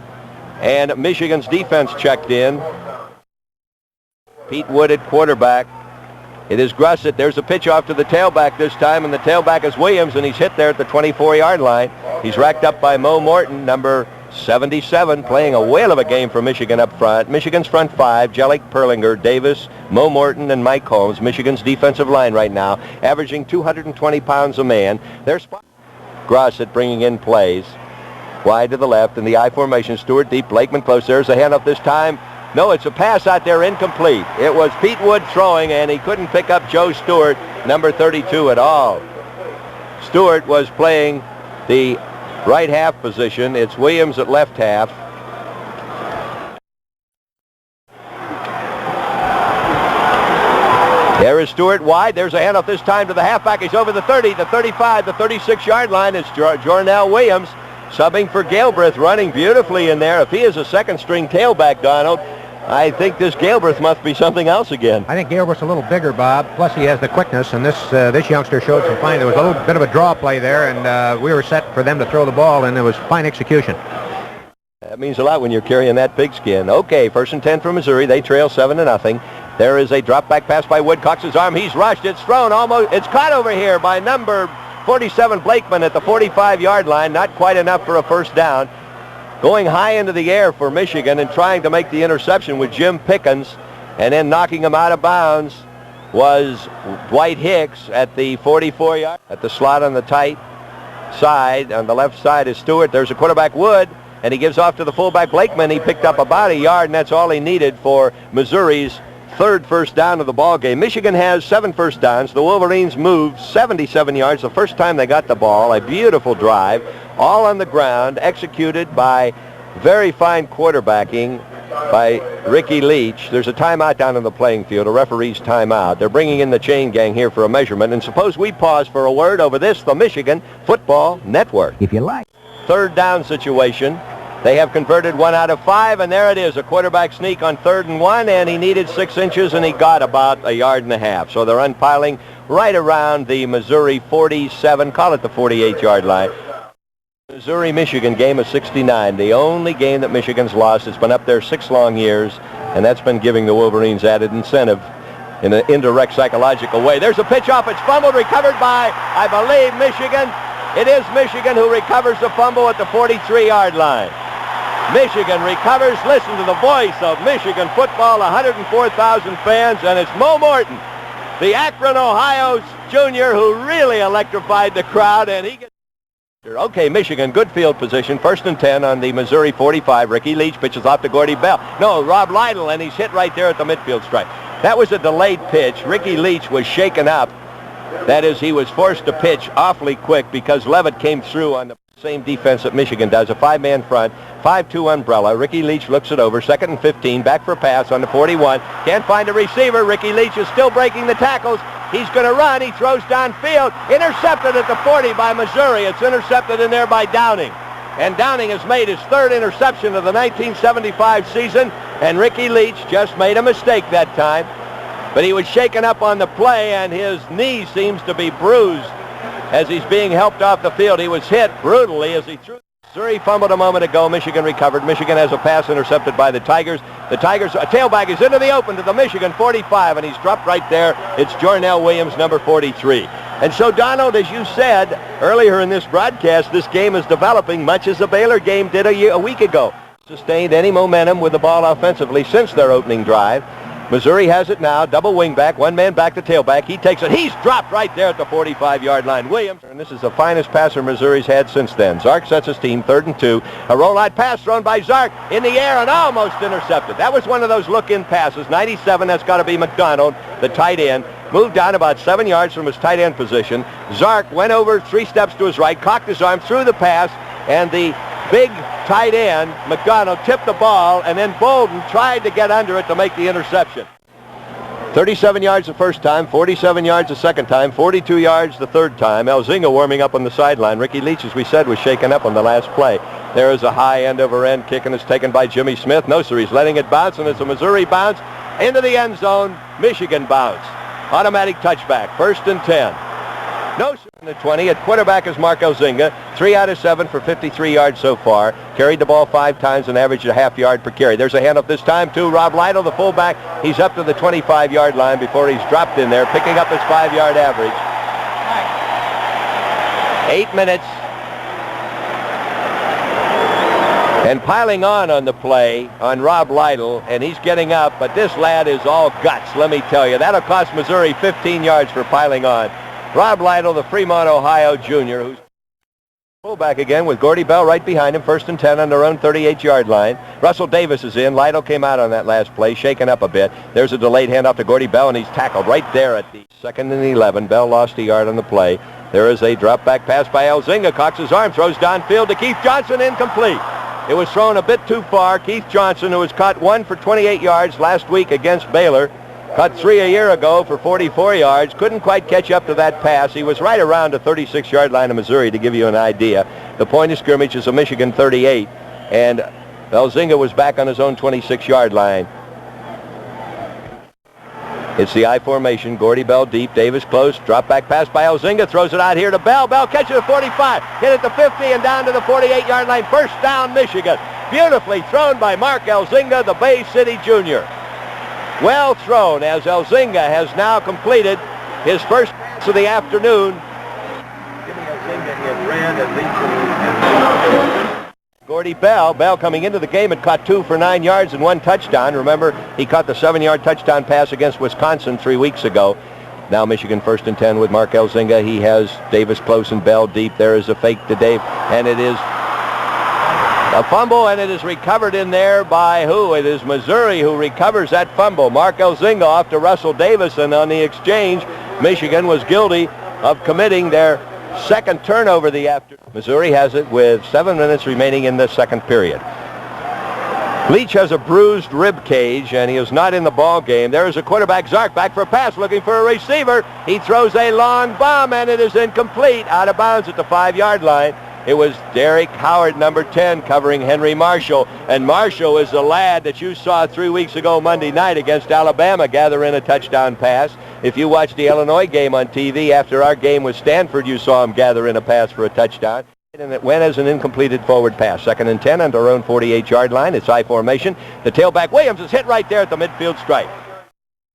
and Michigan's defense checked in. Pete Wood at quarterback. It is Grusset. There's a pitch off to the tailback this time, and the tailback is Williams, and he's hit there at the 24-yard line. He's racked up by Mo Morton, number 77, playing a whale of a game for Michigan up front. Michigan's front 5, Jellick, Perlinger, Davis, Mo Morton, and Mike Holmes. Michigan's defensive line right now, averaging 220 pounds a man. There's Grusset bringing in plays. Wide to the left in the I formation. Stewart deep, Blakeman close. There's a handoff this time. No, it's a pass out there, incomplete. It was Pete Wood throwing, and he couldn't pick up Joe Stewart, number 32, at all. Stewart was playing the right half position. It's Williams at left half. There is Stewart wide. There's a handoff this time to the halfback. He's over the 30, the 35, the 36-yard line. It's Jornell Williams subbing for Galbraith, running beautifully in there. If he is a second-string tailback, Donald, I think this Galbraith must be something else again. I think Galbraith's a little bigger, Bob. Plus, he has the quickness, and this youngster showed some fine. There was a little bit of a draw play there, and we were set for them to throw the ball, and it was fine execution. That means a lot when you're carrying that pigskin. Okay, 1st and 10 for Missouri. They trail 7-0. There is a drop-back pass by Wood. Cocks his arm. He's rushed. It's thrown almost. It's caught over here by number 47 Blakeman at the 45-yard line. Not quite enough for a first down. Going high into the air for Michigan and trying to make the interception with Jim Pickens, and then knocking him out of bounds was Dwight Hicks at the 44-yard. At the slot on the tight side, on the left side is Stewart. There's a quarterback, Wood, and he gives off to the fullback Blakeman. He picked up about a yard, and that's all he needed for Missouri's third first down of the ball game. Michigan has 7 first downs. The Wolverines moved 77 yards the first time they got the ball. A beautiful drive, all on the ground, executed by very fine quarterbacking by Ricky Leach. There's a timeout down on the playing field, a referee's timeout. They're bringing in the chain gang here for a measurement. And suppose we pause for a word over this, the Michigan Football Network. If you like. Third down situation. They have converted 1 out of 5, and there it is, a quarterback sneak on 3rd and 1, and he needed 6 inches, and he got about 1.5 yards. So they're unpiling right around the Missouri 47, call it the 48-yard line. Missouri-Michigan game of 69, the only game that Michigan's lost. It's been up there 6 long years, and that's been giving the Wolverines added incentive in an indirect psychological way. There's a pitch off. It's fumbled, recovered by, I believe, Michigan. It is Michigan who recovers the fumble at the 43-yard line. Michigan recovers. Listen to the voice of Michigan football, 104,000 fans, and it's Mo Morton, the Akron, Ohio junior, who really electrified the crowd, and he gets... Okay, Michigan, good field position. 1st and 10 on the Missouri 45. Ricky Leach pitches off to Gordy Bell. No, Rob Lytle, and he's hit right there at the midfield stripe. That was a delayed pitch. Ricky Leach was shaken up. That is, he was forced to pitch awfully quick because Levitt came through on the same defense that Michigan does, a 5-man front, 5-2 umbrella. Ricky Leach looks it over, 2nd and 15, back for a pass on the 41. Can't find a receiver. Ricky Leach is still breaking the tackles. He's going to run. He throws downfield. Intercepted at the 40 by Missouri. It's intercepted in there by Downing. And Downing has made his 3rd interception of the 1975 season, and Ricky Leach just made a mistake that time. But he was shaken up on the play, and his knee seems to be bruised as he's being helped off the field. He was hit brutally as he threw. Missouri fumbled a moment ago. Michigan recovered. Michigan has a pass intercepted by the Tigers. The Tigers, a tailback is into the open to the Michigan 45, and he's dropped right there. It's Jornell Williams, number 43. And so, Donald, as you said earlier in this broadcast, this game is developing much as the Baylor game did a week ago. Sustained any momentum with the ball offensively since their opening drive. Missouri has it now, double wing back, 1 man back to tailback. He takes it. He's dropped right there at the 45-yard line. Williams, and this is the finest passer Missouri's had since then. Zark sets his team 3rd and 2. A rollout pass thrown by Zark in the air and almost intercepted. That was one of those look-in passes. 97, that's got to be McDonald, the tight end. Moved down about 7 yards from his tight end position. Zark went over 3 steps to his right, cocked his arm, threw the pass, and the big tight end, McDonald, tipped the ball, and then Bolden tried to get under it to make the interception. 37 yards the first time, 47 yards the second time, 42 yards the third time. Elzinga warming up on the sideline. Ricky Leach, as we said, was shaken up on the last play. There is a high end-over-end kick, and it's taken by Jimmy Smith. No, sir, he's letting it bounce, and it's a Missouri bounce into the end zone. Michigan bounce. Automatic touchback, 1st and 10. No, sir, in the 20. At quarterback is Mark Elzinga. 3 out of 7 for 53 yards so far. Carried the ball 5 times and averaged a half yard per carry. There's a handoff this time to Rob Lytle, the fullback. He's up to the 25-yard line before he's dropped in there, picking up his 5-yard average. 8 minutes. And piling on the play on Rob Lytle, and he's getting up, but this lad is all guts, let me tell you. That'll cost Missouri 15 yards for piling on. Rob Lytle, the Fremont, Ohio junior, who's fullback again with Gordy Bell right behind him, 1st and 10 on their own 38-yard line. Russell Davis is in. Lytle came out on that last play, shaken up a bit. There's a delayed handoff to Gordy Bell, and he's tackled right there at the 2nd and 11. Bell lost a yard on the play. There is a drop-back pass by Elzinga. Cocks his arm, throws downfield to Keith Johnson, incomplete. It was thrown a bit too far. Keith Johnson, who was caught 1 for 28 yards last week against Baylor, caught 3 a year ago for 44 yards. Couldn't quite catch up to that pass. He was right around the 36-yard line of Missouri, to give you an idea. The point of scrimmage is a Michigan 38, and Elzinga was back on his own 26-yard line. It's the I formation. Gordy Bell deep. Davis close. Drop back pass by Elzinga. Throws it out here to Bell. Bell catches the 45. Hit at the 50 and down to the 48-yard line. First down, Michigan. Beautifully thrown by Mark Elzinga, the Bay City junior. Well thrown, as Elzinga has now completed his first pass of the afternoon. Gordy Bell. Bell coming into the game had caught 2 for 9 yards and 1 touchdown. Remember, he caught the 7-yard touchdown pass against Wisconsin 3 weeks ago. Now Michigan 1st and 10 with Mark Elzinga. He has Davis close and Bell deep. There is a fake to Dave, and it is A fumble, and it is recovered in there by who? It is Missouri who recovers that fumble. Mark Elzinga off to Russell Davison on the exchange. Michigan was guilty of committing their second turnover the afternoon. Missouri has it with 7 minutes remaining in the second period. Leach has a bruised rib cage, and he is not in the ball game. There is a quarterback, Zark, back for a pass, looking for a receiver. He throws a long bomb, and it is incomplete, out of bounds at the 5-yard line. It was Derek Howard, number 10, covering Henry Marshall. And Marshall is the lad that you saw 3 weeks ago Monday night against Alabama gather in a touchdown pass. If you watched the Illinois game on TV after our game with Stanford, you saw him gather in a pass for a touchdown. And it went as an incompleted forward pass. 2nd and 10 on their own 48-yard line. It's I formation. The tailback, Williams, is hit right there at the midfield stripe.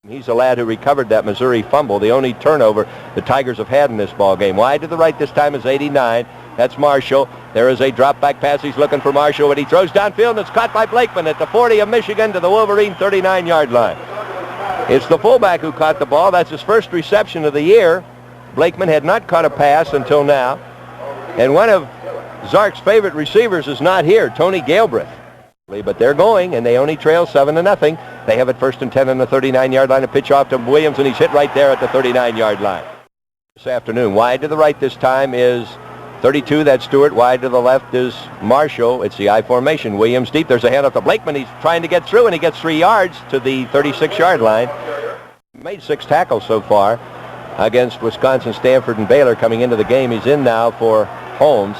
He's the lad who recovered that Missouri fumble, the only turnover the Tigers have had in this ball game. Wide to the right this time is 89. That's Marshall. There is a drop back pass. He's looking for Marshall, but he throws downfield, and it's caught by Blakeman at the 40 of Michigan to the Wolverine 39-yard line. It's the fullback who caught the ball. That's his first reception of the year. Blakeman had not caught a pass until now. And one of Zark's favorite receivers is not here, Tony Galbraith. But they're going, and they only trail 7-0. They have it 1st and 10 on the 39-yard line. A pitch off to Williams, and he's hit right there at the 39-yard line. This afternoon, wide to the right this time is 32, that's Stewart. Wide to the left is Marshall. It's the I formation. Williams deep. There's a handoff to Blakeman. He's trying to get through, and he gets 3 yards to the 36-yard line. Made 6 tackles so far against Wisconsin, Stanford, and Baylor coming into the game. He's in now for Holmes.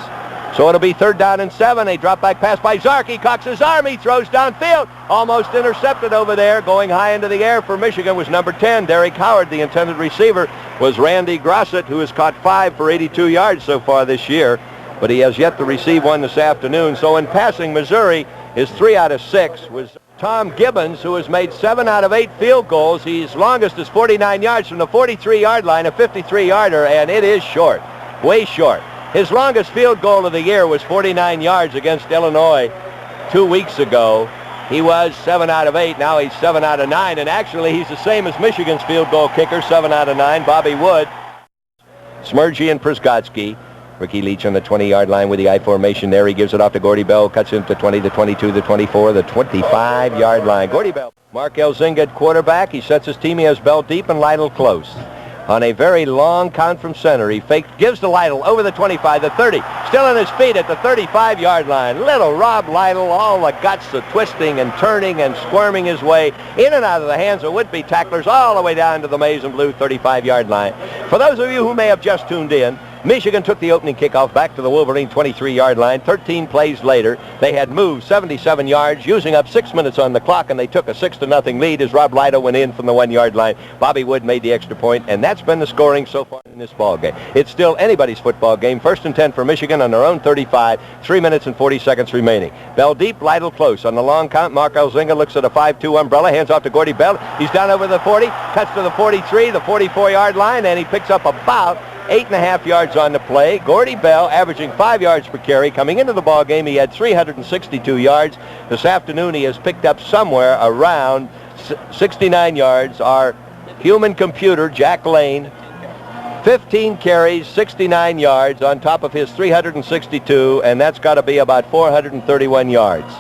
So it'll be 3rd down and 7. A drop back pass by Zark. He cocks his arm. He throws downfield. Almost intercepted over there. Going high into the air for Michigan was number 10, Derek Howard. The intended receiver was Randy Grossett, who has caught 5 for 82 yards so far this year. But he has yet to receive one this afternoon. So in passing, Missouri is 3 out of 6. Was Tom Gibbons, who has made 7 out of 8 field goals. His longest is 49 yards from the 43-yard line, a 53-yarder, and it is short, way short. His longest field goal of the year was 49 yards against Illinois 2 weeks ago. He was 7 out of 8. Now he's 7 out of 9. And actually, he's the same as Michigan's field goal kicker, 7 out of 9, Bobby Wood. Smergy and Przgotsky. Ricky Leach on the 20-yard line with the I formation there. He gives it off to Gordy Bell. Cuts him to 20, the 22, the 24, the 25-yard line. Gordy Bell. Mark Elzinga at quarterback. He sets his team. He has Bell deep and Lytle close. On a very long count from center, he gives to Lytle over the 25, the 30, still on his feet at the 35-yard line. Little Rob Lytle, all the guts of twisting and turning and squirming his way in and out of the hands of would-be tacklers all the way down to the maize and blue 35-yard line. For those of you who may have just tuned in, Michigan took the opening kickoff back to the Wolverine 23-yard line. 13 plays later, they had moved 77 yards, using up 6 minutes on the clock, and they took a 6-0 lead as Rob Lytle went in from the 1-yard line. Bobby Wood made the extra point, and that's been the scoring so far in this ball game. It's still anybody's football game. 1st and 10 for Michigan on their own 35. 3 minutes and 40 seconds remaining. Bell deep, Lytle close. On the long count, Mark Elzinga looks at a 5-2 umbrella, hands off to Gordy Bell. He's down over the 40, cuts to the 43, the 44-yard line, and he picks up about 8.5 yards on the play. Gordy Bell averaging 5 yards per carry. Coming into the ball game, he had 362 yards. This afternoon, he has picked up somewhere around 69 yards. Our human computer, Jack Lane, 15 carries, 69 yards on top of his 362, and that's got to be about 431 yards.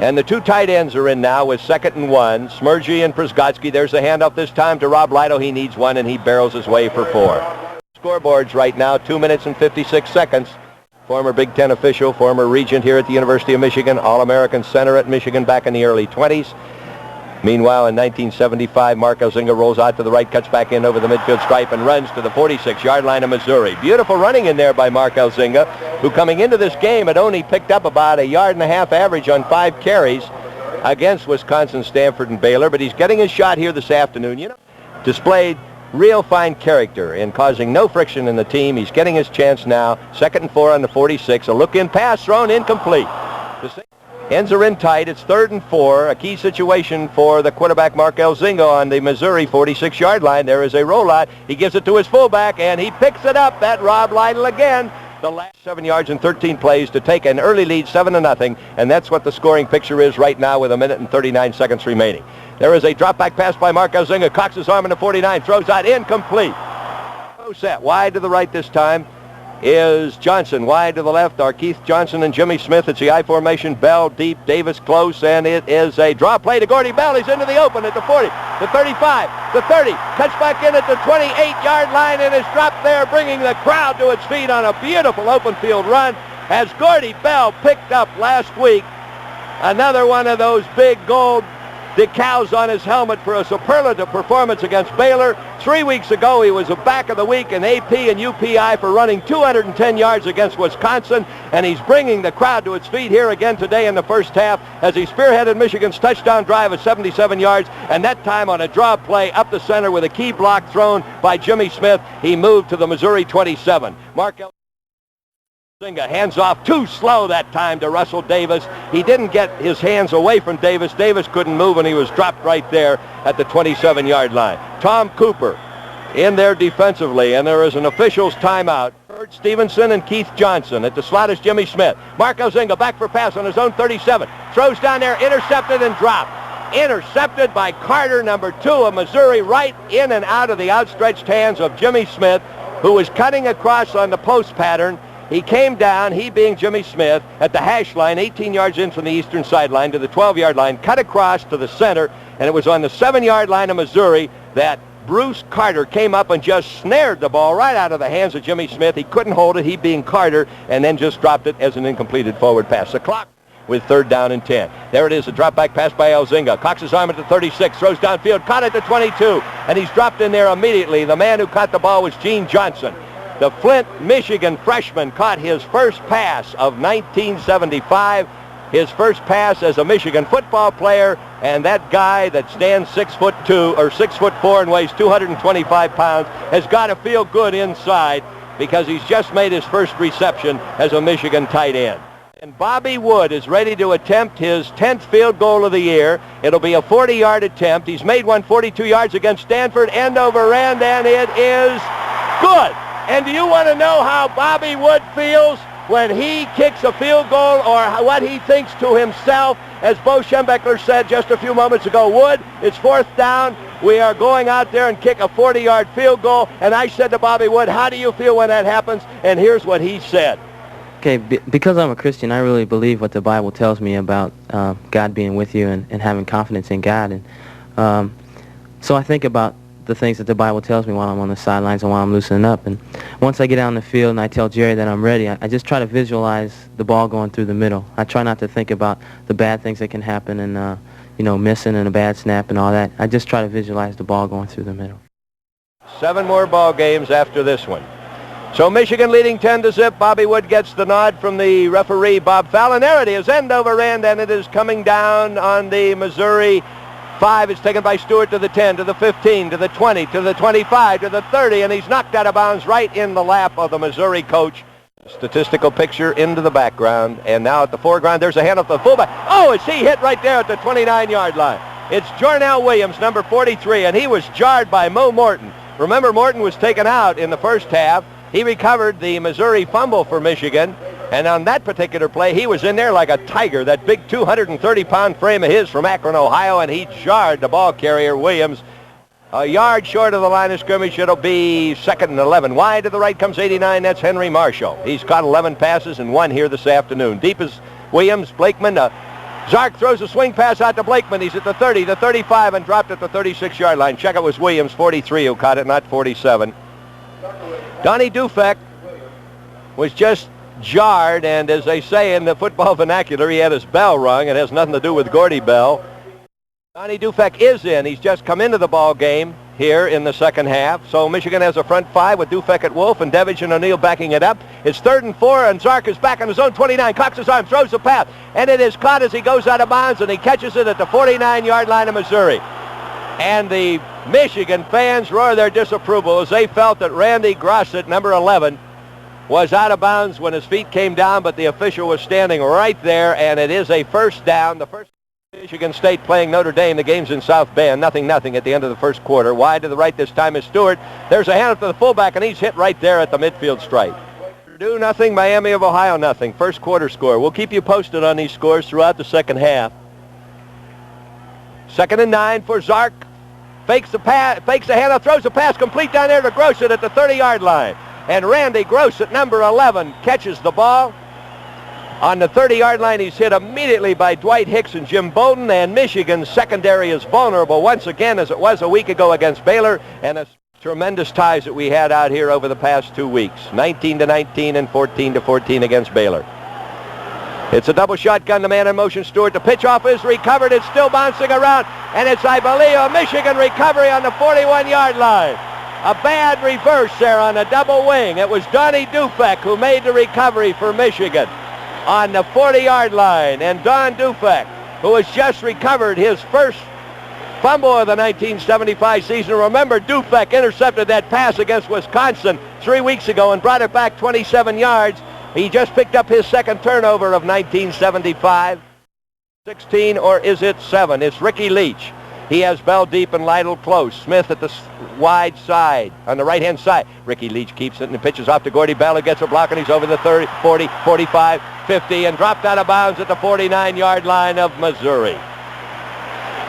And the 2 tight ends are in now with 2nd and 1. Smergy and Przgotsky. There's a handoff this time to Rob Lytle. He needs one, and he barrels his way for 4. Scoreboards right now, 2 minutes and 56 seconds. Former Big Ten official, former regent here at the University of Michigan, All-American center at Michigan back in the early 20s. Meanwhile, in 1975, Mark Elzinga rolls out to the right, cuts back in over the midfield stripe, and runs to the 46-yard line of Missouri. Beautiful running in there by Mark Elzinga, who coming into this game had only picked up about 1.5 yards average on 5 carries against Wisconsin, Stanford, and Baylor. But he's getting his shot here this afternoon. Displayed real fine character in causing no friction in the team. He's getting his chance now. 2nd and 4 on the 46. A look-in pass thrown incomplete. Ends are in tight. It's 3rd and 4. A key situation for the quarterback Mark Elzinga on the Missouri 46-yard line. There is a rollout. He gives it to his fullback, and he picks it up. That Rob Lytle again. The last 7 yards and 13 plays to take an early lead, 7-0, and that's what the scoring picture is right now with 1 minute and 39 seconds remaining. There is a drop-back pass by Mark Elzinga. Cocks his arm in the 49, throws out incomplete. No set, wide to the right this time. is Johnson. Wide to the left are Keith Johnson and Jimmy Smith. It's the I formation. Bell deep, Davis close, and it is a draw play to Gordy Bell. He's into the open at the 40, the 35, the 30. Cuts back in at the 28-yard line and is dropped there, bringing the crowd to its feet on a beautiful open field run as Gordy Bell picked up last week another one of those big gold decals on his helmet for a superlative performance against Baylor. 3 weeks ago, he was a back of the week in AP and UPI for running 210 yards against Wisconsin, and he's bringing the crowd to its feet here again today in the first half as he spearheaded Michigan's touchdown drive of 77 yards, and that time on a draw play up the center with a key block thrown by Jimmy Smith. He moved to the Missouri 27. Mark Zinga hands off too slow that time to Russell Davis. He didn't get his hands away from Davis. Davis couldn't move, and he was dropped right there at the 27-yard line. Tom Cooper in there defensively, and there is an official's timeout. Bert Stevenson and Keith Johnson. At the slot is Jimmy Smith. Marco Zinga back for pass on his own 37. Throws down there, intercepted and dropped. Intercepted by Carter, number 2 of Missouri, right in and out of the outstretched hands of Jimmy Smith, who was cutting across on the post pattern. He came down, he being Jimmy Smith, at the hash line, 18 yards in from the eastern sideline to the 12-yard line, cut across to the center, and it was on the 7-yard line of Missouri that Bruce Carter came up and just snared the ball right out of the hands of Jimmy Smith. He couldn't hold it, he being Carter, and then just dropped it as an incompleted forward pass. The clock with 3rd down and 10. There it is, a drop back pass by Elzinga. Cocks his arm at the 36, throws downfield, caught at the 22, and he's dropped in there immediately. The man who caught the ball was Gene Johnson. The Flint, Michigan freshman caught his first pass of 1975, his first pass as a Michigan football player, and that guy that stands 6'2" or 6'4" and weighs 225 pounds has got to feel good inside because he's just made his first reception as a Michigan tight end. And Bobby Wood is ready to attempt his 10th field goal of the year. It'll be a 40-yard attempt. He's made one 42 yards against Stanford, end over end, and it is good. And do you want to know how Bobby Wood feels when he kicks a field goal, or what he thinks to himself? As Bo Schembechler said just a few moments ago, Wood, it's 4th down. We are going out there and kick a 40-yard field goal. And I said to Bobby Wood, how do you feel when that happens? And here's what he said. Okay, because I'm a Christian, I really believe what the Bible tells me about God being with you and having confidence in God. And so I think about the things that the Bible tells me while I'm on the sidelines and while I'm loosening up. And once I get out on the field and I tell Jerry that I'm ready, I just try to visualize the ball going through the middle. I try not to think about the bad things that can happen and, missing and a bad snap and all that. I just try to visualize the ball going through the middle. 7 more ball games after this one. So Michigan leading 10-0. Bobby Wood gets the nod from the referee, Bob Fallon. There it is, end over end, and it is coming down on the Missouri 5. It's taken by Stewart to the 10, to the 15, to the 20, to the 25, to the 30, and he's knocked out of bounds right in the lap of the Missouri coach. Statistical picture into the background, and now at the foreground, there's a handoff to the fullback. Oh, is he hit right there at the 29-yard line? It's Jornell Williams, number 43, and he was jarred by Mo Morton. Remember, Morton was taken out in the first half. He recovered the Missouri fumble for Michigan, and on that particular play, he was in there like a tiger, that big 230-pound frame of his from Akron, Ohio, and he jarred the ball carrier, Williams, a yard short of the line of scrimmage. It'll be 2nd and 11. Wide to the right comes 89. That's Henry Marshall. He's caught 11 passes and 1 here this afternoon. Deep is Williams. Blakeman. Zark throws a swing pass out to Blakeman. He's at the 30, the 35, and dropped at the 36-yard line. Check it was Williams, 43, who caught it, not 47. Donnie Dufek was just jarred, and as they say in the football vernacular, he had his bell rung. It has nothing to do with Gordy Bell. Donnie Dufek is in. He's just come into the ball game here in the second half. So Michigan has a front 5 with Dufek at Wolf and Devich and O'Neill backing it up. It's 3rd and 4, and Zark is back on his own 29. Cocks his arm, throws the pass, and it is caught as he goes out of bounds, and he catches it at the 49-yard line of Missouri. And the Michigan fans roar their disapproval as they felt that Randy Grosset, number 11, was out of bounds when his feet came down, but the official was standing right there, and it is a first down. The first Michigan State playing Notre Dame. The game's in South Bend, 0-0 at the end of the first quarter. Wide to the right this time is Stewart. There's a handoff to the fullback, and he's hit right there at the midfield stripe. Purdue 0, Miami of Ohio 0. First quarter score. We'll keep you posted on these scores throughout the second half. 2nd and 9 for Zark. Fakes the handoff, throws the pass complete down there to Grosset at the 30-yard line. And Randy Gross at number 11 catches the ball. On the 30-yard line, he's hit immediately by Dwight Hicks and Jim Bowden, and Michigan's secondary is vulnerable once again, as it was a week ago against Baylor, and a tremendous ties that we had out here over the past 2 weeks, 19-19 and 14-14 against Baylor. It's a double shotgun, the man in motion, Stewart. The pitch off is recovered. It's still bouncing around, and it's, I believe, a Michigan recovery on the 41-yard line. A bad reverse there on a double wing. It was Donnie Dufek who made the recovery for Michigan on the 40-yard line, and Don Dufek, who has just recovered his first fumble of the 1975 season. Remember, Dufek intercepted that pass against Wisconsin 3 weeks ago and brought it back 27 yards. He just picked up his second turnover of 1975. 16, or is it 7? It's Ricky Leach. He has Bell deep and Lytle close. Smith at the wide side, on the right-hand side. Ricky Leach keeps it and pitches off to Gordy Bell, who gets a block, and he's over the 30, 40, 45, 50, and dropped out of bounds at the 49-yard line of Missouri.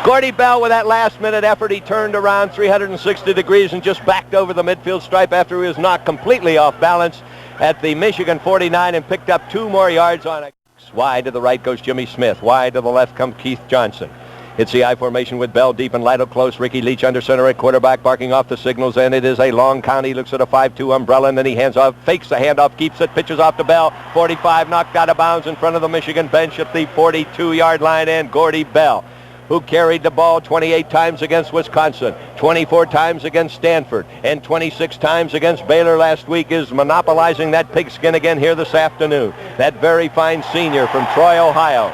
Gordy Bell, with that last-minute effort, he turned around 360 degrees and just backed over the midfield stripe after he was knocked completely off balance at the Michigan 49 and picked up 2 more yards on it. Wide to the right goes Jimmy Smith. Wide to the left comes Keith Johnson. It's the I formation with Bell deep and Lytle close. Ricky Leach under center at quarterback, barking off the signals, and it is a long count. He looks at a 5-2 umbrella, and then he hands off, fakes the handoff, keeps it, pitches off to Bell. 45 knocked out of bounds in front of the Michigan bench at the 42-yard line, and Gordy Bell, who carried the ball 28 times against Wisconsin, 24 times against Stanford, and 26 times against Baylor last week, is monopolizing that pigskin again here this afternoon. That very fine senior from Troy, Ohio.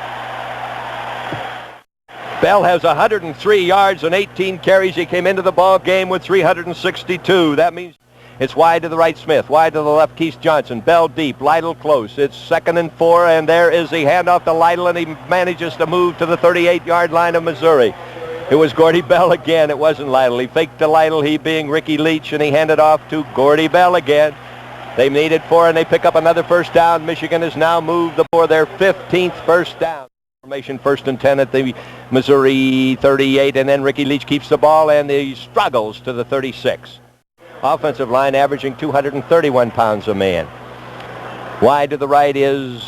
Bell has 103 yards and 18 carries. He came into the ball game with 362. That means it's wide to the right, Smith. Wide to the left, Keith Johnson. Bell deep, Lytle close. It's 2nd and 4, and there is the handoff to Lytle, and he manages to move to the 38-yard line of Missouri. It was Gordy Bell again. It wasn't Lytle. He faked to Lytle, he being Ricky Leach, and he handed off to Gordy Bell again. They needed 4, and they pick up another first down. Michigan has now moved for their 15th first down. Formation 1st and 10 at the Missouri 38, and then Ricky Leach keeps the ball, and he struggles to the 36. Offensive line averaging 231 pounds a man. Wide to the right is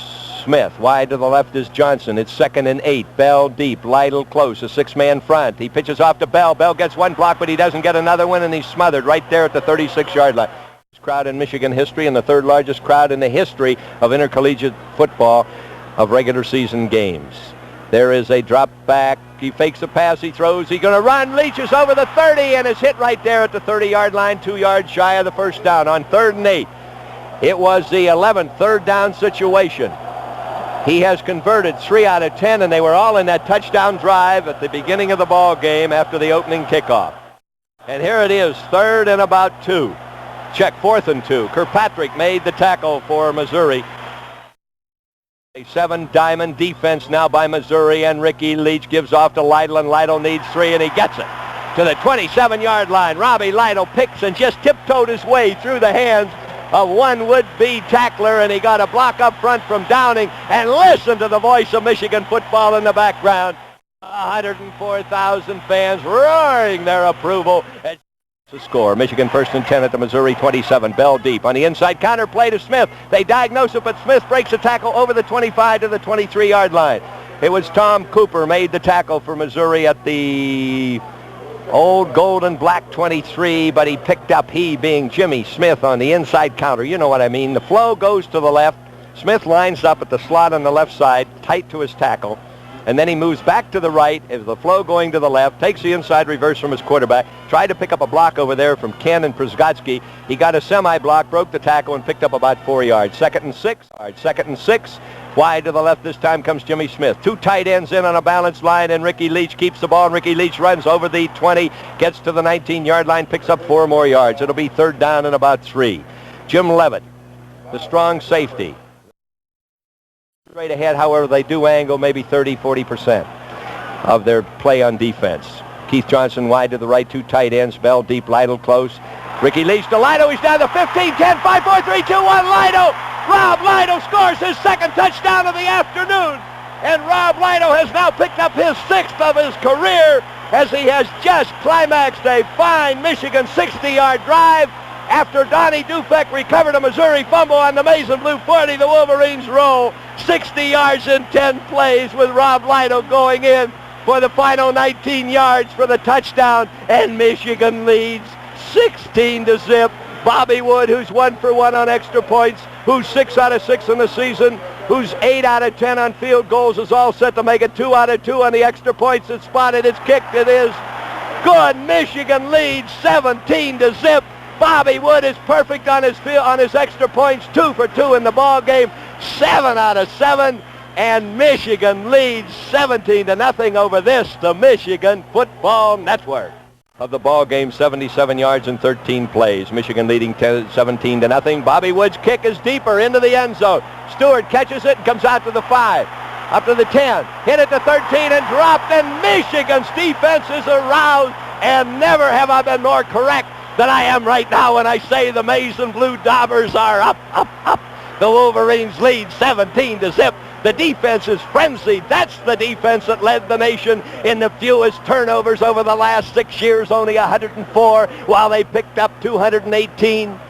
Smith. Wide to the left is Johnson. It's 2nd and 8. Bell deep. Lytle close. A 6-man front. He pitches off to Bell. Bell gets one block, but he doesn't get another one, and he's smothered right there at the 36-yard line. This crowd in Michigan history, and the 3rd largest crowd in the history of intercollegiate football of regular season games. There is a drop back. He fakes a pass. He throws. He's going to run. Leach is over the 30 and is hit right there at the 30-yard line, 2 yards shy of the first down on 3rd and 8. It was the 11th third down situation. He has converted 3 out of 10, and they were all in that touchdown drive at the beginning of the ball game after the opening kickoff. And here it is, 3rd and about 2. Check 4th and 2. Kirkpatrick made the tackle for Missouri. A 7-diamond defense now by Missouri, and Ricky Leach gives off to Lytle, and Lytle needs 3, and he gets it to the 27-yard line. Robbie Lytle picks and just tiptoed his way through the hands of one would-be tackler, and he got a block up front from Downing. And listen to the voice of Michigan football in the background. 104,000 fans roaring their approval. The score, Michigan 1st and 10 at the Missouri 27. Bell deep on the inside, counter play to Smith. They diagnose it, but Smith breaks a tackle over the 25 to the 23-yard line. It was Tom Cooper made the tackle for Missouri at the old gold and black 23, but he picked up, he being Jimmy Smith, on the inside counter. You know what I mean. The flow goes to the left. Smith lines up at the slot on the left side, tight to his tackle. And then he moves back to the right as the flow going to the left, takes the inside reverse from his quarterback, tried to pick up a block over there from Ken and Przgotsky. He got a semi-block, broke the tackle, and picked up about 4 yards. 2nd and 6. All right, 2nd and 6. Wide to the left this time comes Jimmy Smith. 2 tight ends in on a balanced line, and Ricky Leach keeps the ball, and Ricky Leach runs over the 20, gets to the 19-yard line, picks up 4 more yards. It'll be 3rd down and about 3. Jim Levitt, the strong safety. Straight ahead, however, they do angle maybe 30-40% of their play on defense. Keith Johnson wide to the right, 2 tight ends. Bell deep, Lytle close. Ricky Leach to Lytle. He's down to 15, 10, 5, 4, 3, 2, 1. Lytle. Rob Lytle scores his 2nd touchdown of the afternoon. And Rob Lytle has now picked up his 6th of his career as he has just climaxed a fine Michigan 60-yard drive After Donnie Dufek recovered a Missouri fumble on the Maize and Blue 40, the Wolverines roll 60 yards in 10 plays with Rob Lido going in for the final 19 yards for the touchdown, and Michigan leads 16-0. Bobby Wood, who's 1 for 1 on extra points, who's 6 out of 6 in the season, who's 8 out of 10 on field goals, is all set to make it 2 out of 2 on the extra points. It's spotted, it's kicked, it is good. Michigan leads 17-0. Bobby Wood is perfect on his extra points, 2 for 2 in the ball game, 7 out of 7, and Michigan leads 17-0 over this, the Michigan Football Network. Of the ball game, 77 yards in 13 plays. Michigan leading 17-0. Bobby Wood's kick is deeper into the end zone. Stewart catches it and comes out to the 5, up to the 10, hit it to 13 and dropped, and Michigan's defense is aroused, and never have I been more correct than I am right now when I say the Maize and Blue Daubers are up, up, up. The Wolverines lead 17-0. The defense is frenzied. That's the defense that led the nation in the fewest turnovers over the last 6 years, only 104, while they picked up 218.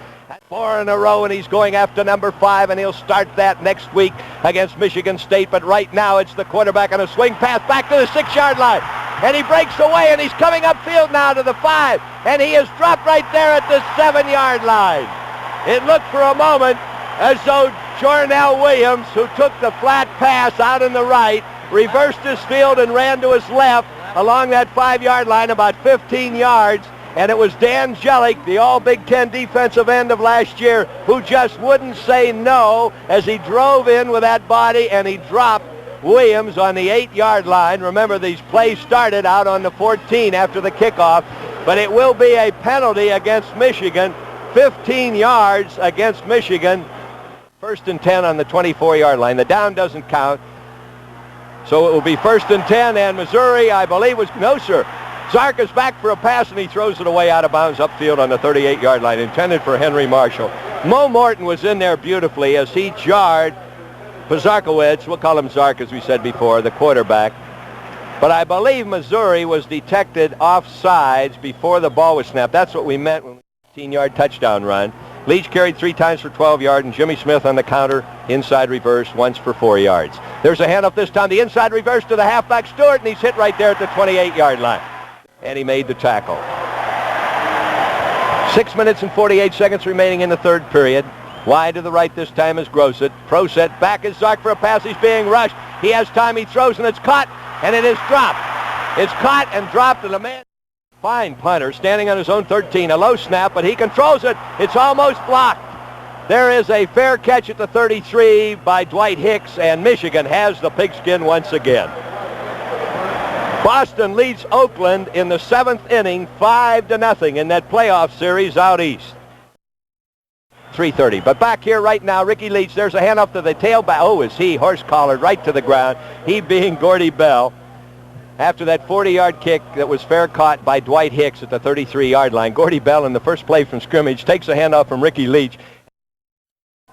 4 in a row, and he's going after number 5, and he'll start that next week against Michigan State. But right now it's the quarterback on a swing pass back to the 6-yard line. And he breaks away, and he's coming upfield now to the 5, and he is dropped right there at the 7-yard line. It looked for a moment as though Jornell Williams, who took the flat pass out in the right, reversed his field and ran to his left along that 5-yard line about 15 yards. And it was Dan Jellick, the all-Big Ten defensive end of last year, who just wouldn't say no as he drove in with that body, and he dropped Williams on the 8-yard line. Remember, these plays started out on the 14 after the kickoff, but it will be a penalty against Michigan. 15 yards against Michigan. 1st and 10 on the 24-yard line. The down doesn't count. So it will be 1st and 10, and Missouri, I believe, was... No, sir. Zark is back for a pass, and he throws it away out of bounds upfield on the 38-yard line, intended for Henry Marshall. Mo Morton was in there beautifully as he jarred Pazarkowicz, we'll call him Zark as we said before, the quarterback. But I believe Missouri was detected offsides before the ball was snapped. That's what we meant when we 15-yard touchdown run. Leach carried 3 times for 12 yards, and Jimmy Smith on the counter, inside reverse, once for 4 yards. There's a handoff this time, the inside reverse to the halfback Stewart, and he's hit right there at the 28-yard line. And he made the tackle. 6 minutes and 48 seconds remaining in the third period. Wide to the right this time is Grosset. Proset back is Zark for a pass. He's being rushed. He has time. He throws, and it's caught, and it is dropped. It's caught and dropped, and the man... Fine punter, standing on his own 13. A low snap, but he controls it. It's almost blocked. There is a fair catch at the 33 by Dwight Hicks, and Michigan has the pigskin once again. Boston leads Oakland in the 7th inning, 5-0 in that playoff series out east. 3:30. But back here right now, Ricky Leach, there's a handoff to the tailback. Oh, is he horse-collared right to the ground. He being Gordy Bell. After that 40-yard kick that was fair caught by Dwight Hicks at the 33-yard line, Gordy Bell in the first play from scrimmage takes a handoff from Ricky Leach.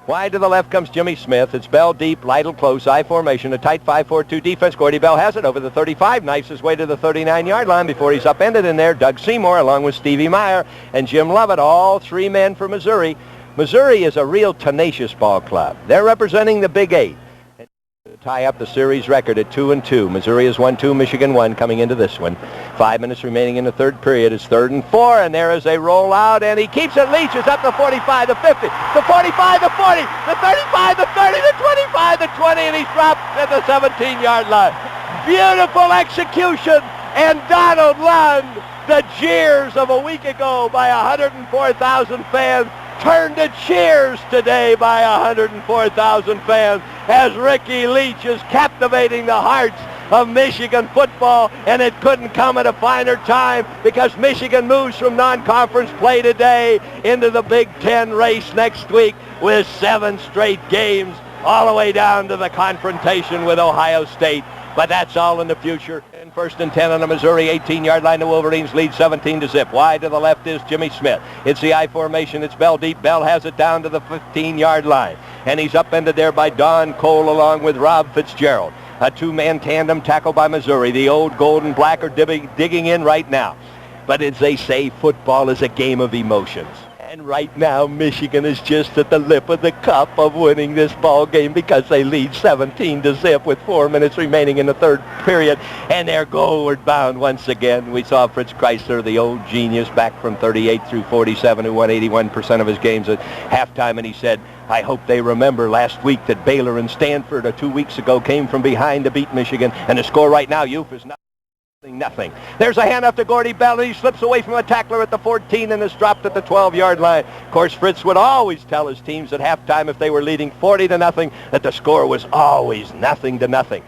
Wide to the left comes Jimmy Smith. It's Bell deep, Lytle close, I formation, a tight 5-4-2 defense. Gordy Bell has it over the 35, knifes his way to the 39-yard line before he's upended in there. Doug Seymour along with Stevie Meyer and Jim Lovett, all 3 men for Missouri. Missouri is a real tenacious ball club. They're representing the Big 8. Tie up the series record at 2-2. Missouri has won 2, Michigan 1 coming into this one. 5 minutes remaining in the third period. It's 3rd and 4, and there is a rollout, and he keeps it. Leach is up the 45, the 50, the 45, the 40, the 35, the 30, the 25, the 20, and he's dropped at the 17-yard line. Beautiful execution, and Donald Lund, the jeers of a week ago by 104,000 fans, turned to cheers today by 104,000 fans as Ricky Leach is captivating the hearts of Michigan football, and it couldn't come at a finer time because Michigan moves from non-conference play today into the Big Ten race next week with 7 straight games all the way down to the confrontation with Ohio State. But that's all in the future. And 1st and 10 on the Missouri 18-yard line. The Wolverines lead 17-0. Wide to the left is Jimmy Smith. It's the I formation. It's Bell deep. Bell has it down to the 15-yard line. And he's upended there by Don Cole along with Rob Fitzgerald. A 2-man tandem tackle by Missouri. The old gold and black are digging in right now. But as they say, football is a game of emotions. And And right now, Michigan is just at the lip of the cup of winning this ball game because they lead 17-0 with 4 minutes remaining in the third period, and they're goalward bound once again. We saw Fritz Chrysler, the old genius, back from 38 through 47, who won 81% of his games at halftime, and he said, I hope they remember last week that Baylor and Stanford 2 weeks ago came from behind to beat Michigan, and the score right now, Ufer, is nothing. There's a handoff to Gordy Bell, and he slips away from a tackler at the 14 and is dropped at the 12-yard line. Of course, Fritz would always tell his teams at halftime if they were leading 40-0 that the score was always 0-0.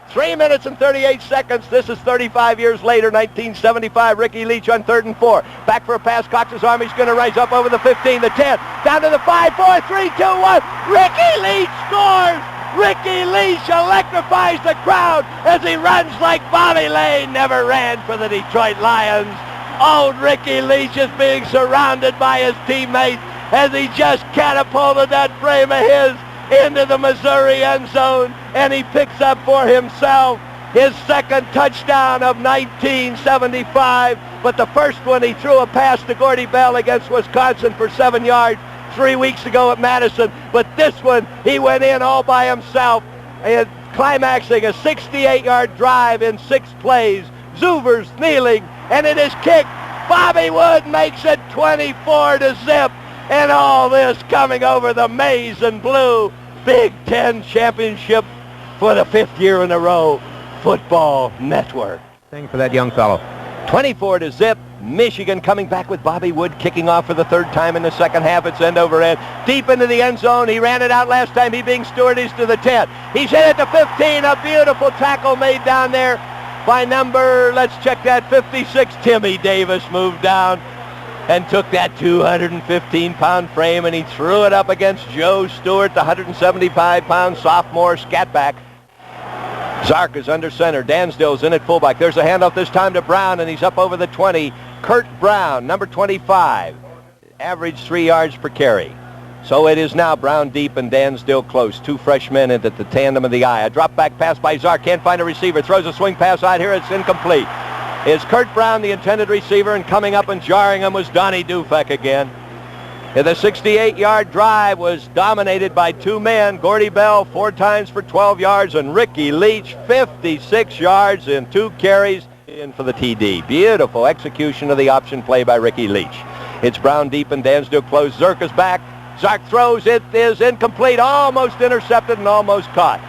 3 minutes and 38 seconds. This is 35 years later, 1975. Ricky Leach on 3rd and 4. Back for a pass. Cox's Army's going to rise up over the 15, the 10, down to the 5, 4, 3, 2, 1. Ricky Leach scores! Ricky Leach electrifies the crowd as he runs like Bobby Lane never ran for the Detroit Lions. Old Ricky Leach is being surrounded by his teammates as he just catapulted that frame of his into the Missouri end zone, and he picks up for himself his second touchdown of 1975. But the first one, he threw a pass to Gordy Bell against Wisconsin for 7 yards 3 weeks ago at Madison. But this one, he went in all by himself, and climaxing a 68-yard drive in 6 plays. Zuber's kneeling, and it is kicked. Bobby Wood makes it 24-0, and all this coming over the maize and blue Big Ten championship for the 5th year in a row. Football Network. Thing for that young fellow. 24-0. Michigan coming back with Bobby Wood kicking off for the 3rd time in the second half. It's end over end. Deep into the end zone. He ran it out last time. He being stewardess to the 10. He's hit it to 15. A beautiful tackle made down there by number, let's check that, 56. Timmy Davis moved down and took that 215-pound frame, and he threw it up against Joe Stewart, the 175-pound sophomore scatback. Zark is under center. Dansdale's in at fullback. There's a handoff this time to Brown, and he's up over the 20. Kurt Brown, number 25. Average 3 yards per carry. So it is now Brown deep and Dansdale close. 2 freshmen at the tandem of the eye. A drop back pass by Zark. Can't find a receiver. Throws a swing pass out here. It's incomplete. Is Kurt Brown the intended receiver, and coming up and jarring him was Donnie Dufek again. The 68-yard drive was dominated by 2 men. Gordy Bell 4 times for 12 yards, and Ricky Leach 56 yards in 2 carries in for the TD. Beautiful execution of the option play by Ricky Leach. It's Brown deep and Dansdale close. Zerk is back. Zark throws. It is incomplete. Almost intercepted and almost caught.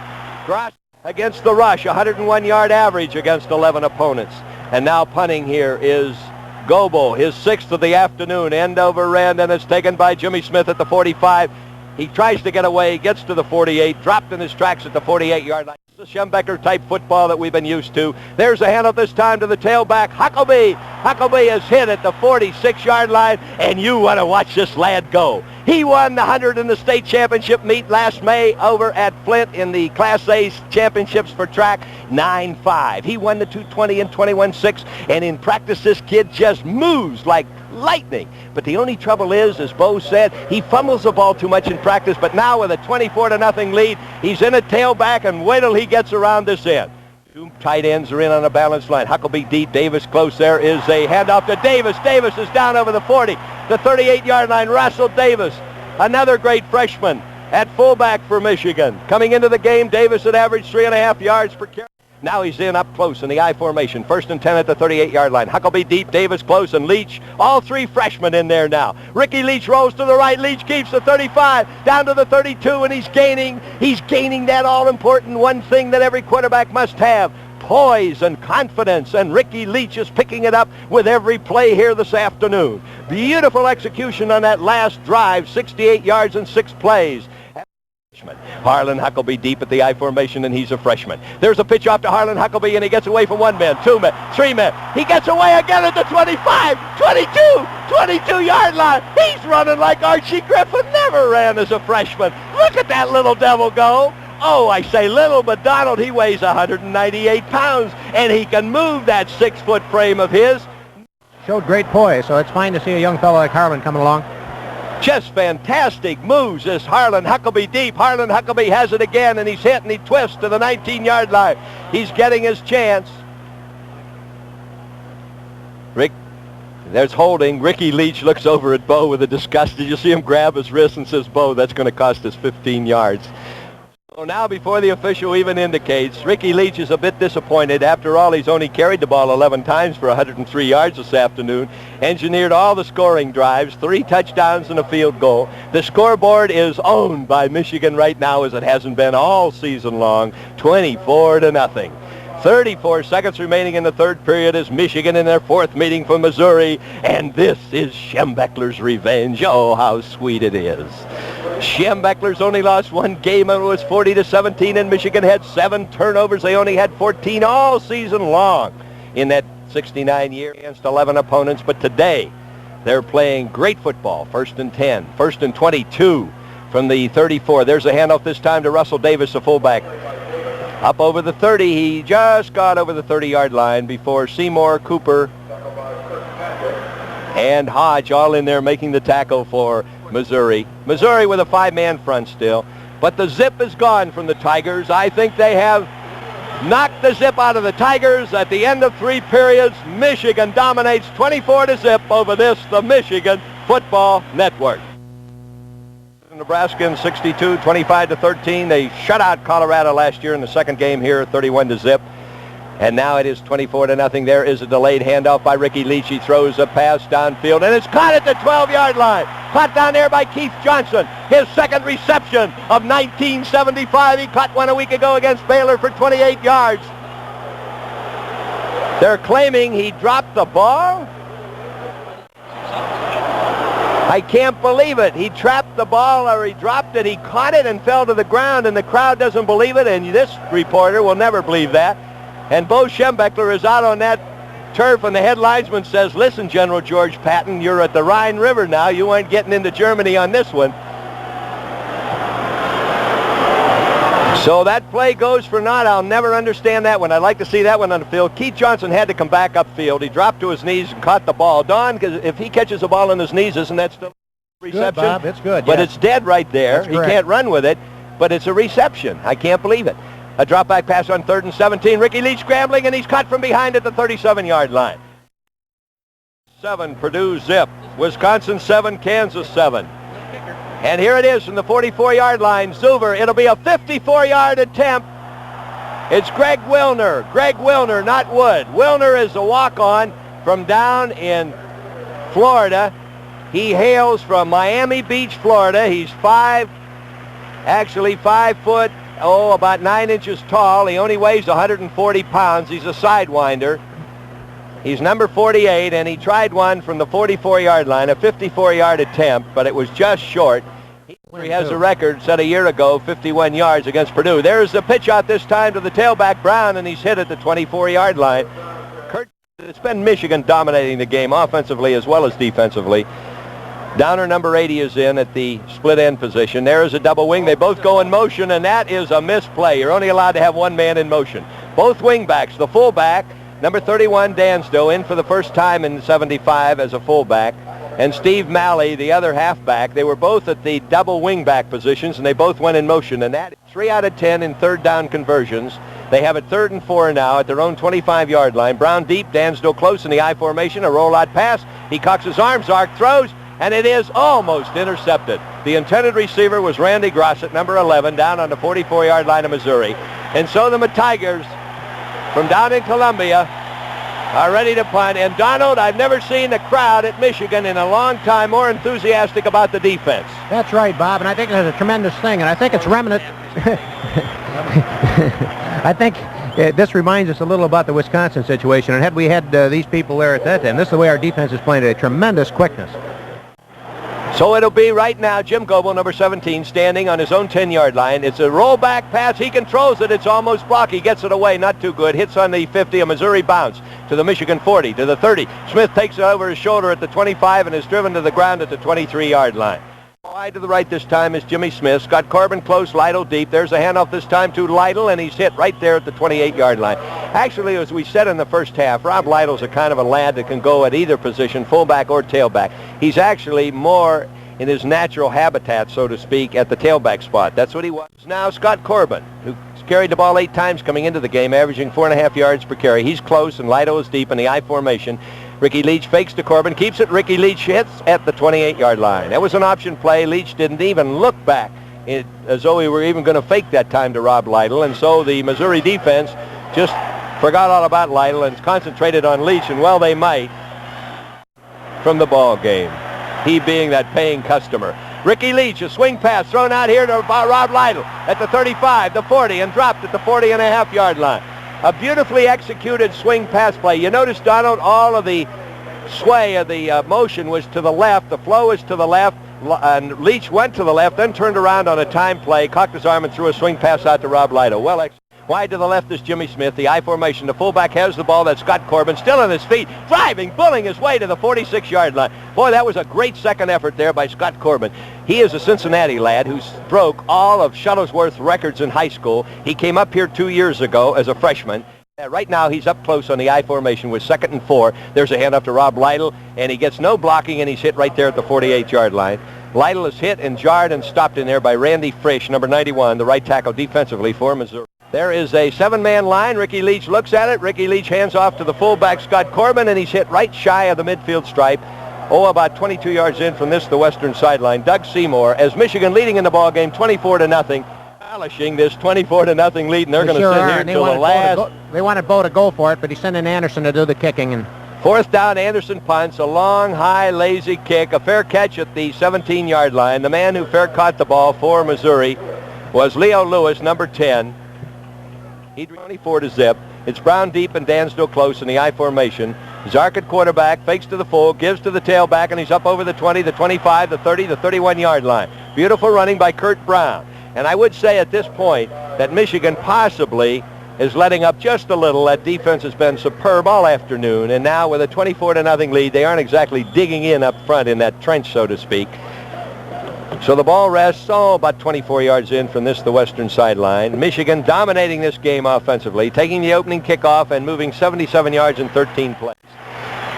Grosh against the rush. 101-yard average against 11 opponents. And now punting here is Goebel, his 6th of the afternoon, end over end, and it's taken by Jimmy Smith at the 45. He tries to get away, gets to the 48, dropped in his tracks at the 48-yard line. It's the Schembecker-type football that we've been used to. There's a handoff this time to the tailback, Huckabee. Huckabee is hit at the 46-yard line, and you want to watch this lad go. He won the 100 in the state championship meet last May over at Flint in the Class A championships for track, 9.5. He won the 220 in 21.6, and in practice this kid just moves like lightning. But the only trouble is, as Bo said, he fumbles the ball too much in practice, but now with a 24-0 lead, he's in a tailback, and wait till he gets around this end. 2 tight ends are in on a balanced line. Huckabee deep, Davis close. There is a handoff to Davis. Davis is down over the 40, the 38-yard line. Russell Davis, another great freshman at fullback for Michigan. Coming into the game, Davis had averaged 3.5 yards per carry. Now he's in up close in the I formation. 1st and 10 at the 38-yard line. Huckabee deep, Davis close, and Leach. All 3 freshmen in there now. Ricky Leach rolls to the right. Leach keeps the 35 down to the 32, and he's gaining that all-important one thing that every quarterback must have: poise and confidence, and Ricky Leach is picking it up with every play here this afternoon. Beautiful execution on that last drive, 68 yards and 6 plays. Harlan Huckabee deep at the I formation, and he's a freshman. There's a pitch off to Harlan Huckabee, and he gets away from 1 man, 2 men, 3 men. He gets away again at the 25, 22-yard line. He's running like Archie Griffin never ran as a freshman. Look at that little devil go. Oh, I say little, but Donald, he weighs 198 pounds, and he can move that 6-foot frame of his. Showed great poise, so it's fine to see a young fellow like Harlan coming along. Just fantastic moves, this Harlan Huckabee deep. Harlan Huckabee has it again, and he's hit, and he twists to the 19-yard line. He's getting his chance. There's holding. Ricky Leach looks over at Bo with a disgust. Did you see him grab his wrist and says, Bo, that's going to cost us 15 yards. So now before the official even indicates, Ricky Leach is a bit disappointed. After all, he's only carried the ball 11 times for 103 yards this afternoon, engineered all the scoring drives, 3 touchdowns and a field goal. The scoreboard is owned by Michigan right now, as it hasn't been all season long, 24-0. 34 seconds remaining in the third period as Michigan in their 4th meeting for Missouri, and this is Schembechler's revenge. Oh, how sweet it is. Schembechler's only lost 1 game, and it was 40-17, and Michigan had 7 turnovers. They only had 14 all season long in that 69 year against 11 opponents, but today they're playing great football. 1st and 10, 1st and 22 from the 34. There's a handoff this time to Russell Davis, the fullback. Up over the 30, he just got over the 30-yard line before Seymour, Cooper, and Hodge all in there making the tackle for Missouri. Missouri with a 5-man front still, but the zip is gone from the Tigers. I think they have knocked the zip out of the Tigers. At the end of 3 periods, Michigan dominates 24-0 over this, the Michigan Football Network. Nebraska in 62, 25-13. They shut out Colorado last year in the second game here, 31-0. And now it is 24-0. There is a delayed handoff by Ricky Leach. He throws a pass downfield, and it's caught at the 12-yard line. Caught down there by Keith Johnson. His second reception of 1975. He caught one a week ago against Baylor for 28 yards. They're claiming he dropped the ball. I can't believe it. He trapped the ball, or he dropped it. He caught it and fell to the ground, and the crowd doesn't believe it, and this reporter will never believe that. And Bo Schembechler is out on that turf, and the head linesman says, listen, General George Patton, you're at the Rhine River now. You aren't getting into Germany on this one. So that play goes for naught. I'll never understand that one. I'd like to see that one on the field. Keith Johnson had to come back upfield. He dropped to his knees and caught the ball. Don, because if he catches the ball on his knees, isn't that still a reception? Good, Bob. It's good. But yes. It's dead right there. He can't run with it, but it's a reception. I can't believe it. A drop back pass on 3rd and 17. Ricky Leach scrambling, and he's caught from behind at the 37-yard line. 7, Purdue zip. Wisconsin 7, Kansas 7. And here it is from the 44-yard line. Ufer, it'll be a 54-yard attempt. It's Greg Wilner. Greg Wilner, not Wood. Wilner is a walk-on from down in Florida. He hails from Miami Beach, Florida. He's 5 foot, about 9 inches tall. He only weighs 140 pounds. He's a sidewinder. He's number 48, and he tried one from the 44-yard line, a 54-yard attempt, but it was just short. He has a record set a year ago, 51 yards against Purdue. There's the pitch out this time to the tailback, Brown, and he's hit at the 24-yard line. It's been Michigan dominating the game offensively as well as defensively. Downer number 80 is in at the split end position. There is a double wing. They both go in motion, and that is a misplay. You're only allowed to have one man in motion. Both wingbacks, the fullback, number 31, Dansdo, in for the first time in 75 as a fullback, and Steve Malley, the other halfback. They were both at the double wingback positions, and they both went in motion, and that 3 out of 10 in third down conversions. They have it 3rd and 4 now at their own 25-yard line. Brown deep, Dansdo close in the I formation, a rollout pass. He cocks his arms, arc throws, and it is almost intercepted. The intended receiver was Randy Grossett, number 11, down on the 44-yard line of Missouri. And so the Tigers from down in Columbia are ready to punt. And Donald, I've never seen the crowd at Michigan in a long time more enthusiastic about the defense. That's right, Bob, and I think that's a tremendous thing, and I think it's remnant. I think this reminds us a little about the Wisconsin situation, and had we had these people there at that time, this is the way our defense is playing at a tremendous quickness. So it'll be right now Jim Goebel, number 17, standing on his own 10-yard line. It's a rollback pass. He controls it. It's almost blocked. He gets it away. Not too good. Hits on the 50. A Missouri bounce to the Michigan 40, to the 30. Smith takes it over his shoulder at the 25 and is driven to the ground at the 23-yard line. Wide to the right this time is Jimmy Smith. Scott Corbin close, Lytle deep. There's a handoff this time to Lytle, and he's hit right there at the 28-yard line. Actually, as we said in the first half, Rob Lytle's a kind of a lad that can go at either position, fullback or tailback. He's actually more in his natural habitat, so to speak, at the tailback spot. That's what he was. Now Scott Corbin, who carried the ball 8 times coming into the game, averaging 4.5 yards per carry. He's close, and Lytle is deep in the I formation. Ricky Leach fakes to Corbin, keeps it. Ricky Leach hits at the 28-yard line. That was an option play. Leach didn't even look back as though he were even going to fake that time to Rob Lytle, and so the Missouri defense just forgot all about Lytle and concentrated on Leach, and well, they might, from the ball game, he being that paying customer. Ricky Leach, a swing pass thrown out here to Rob Lytle at the 35, the 40, and dropped at the 40.5-yard line. A beautifully executed swing pass play. You notice, Donald, all of the sway of the motion was to the left. The flow was to the left, and Leach went to the left, then turned around on a time play, cocked his arm, and threw a swing pass out to Rob Lytle. Well executed. Wide to the left is Jimmy Smith, the I formation. The fullback has the ball. That's Scott Corbin, still on his feet, driving, bulling his way to the 46-yard line. Boy, that was a great second effort there by Scott Corbin. He is a Cincinnati lad who broke all of Shuttlesworth's records in high school. He came up here 2 years ago as a freshman. Right now, he's up close on the I formation with 2nd and 4. There's a handoff to Rob Lytle, and he gets no blocking, and he's hit right there at the 48-yard line. Lytle is hit and jarred and stopped in there by Randy Frisch, number 91, the right tackle defensively for Missouri. There is a 7-man line. Ricky Leach looks at it. Ricky Leach hands off to the fullback, Scott Corbin, and he's hit right shy of the midfield stripe. About 22 yards in from this, the western sideline. Doug Seymour, as Michigan leading in the ball game, 24-0, polishing this 24-0 lead, and they're going to sit here until the last. They wanted Bo to go for it, but he's sending Anderson to do the kicking. And 4th down, Anderson punts, a long, high, lazy kick, a fair catch at the 17-yard line. The man who fair caught the ball for Missouri was Leo Lewis, number 10. He's 24-0. It's Brown deep and Dan still close in the I formation. Zark at quarterback, fakes to the full, gives to the tailback, and he's up over the 20, the 25, the 30, the 31-yard line. Beautiful running by Kurt Brown. And I would say at this point that Michigan possibly is letting up just a little. That defense has been superb all afternoon, and now with a 24-0 lead, they aren't exactly digging in up front in that trench, so to speak. So the ball rests, about 24 yards in from this, the western sideline. Michigan dominating this game offensively, taking the opening kickoff and moving 77 yards in 13 plays.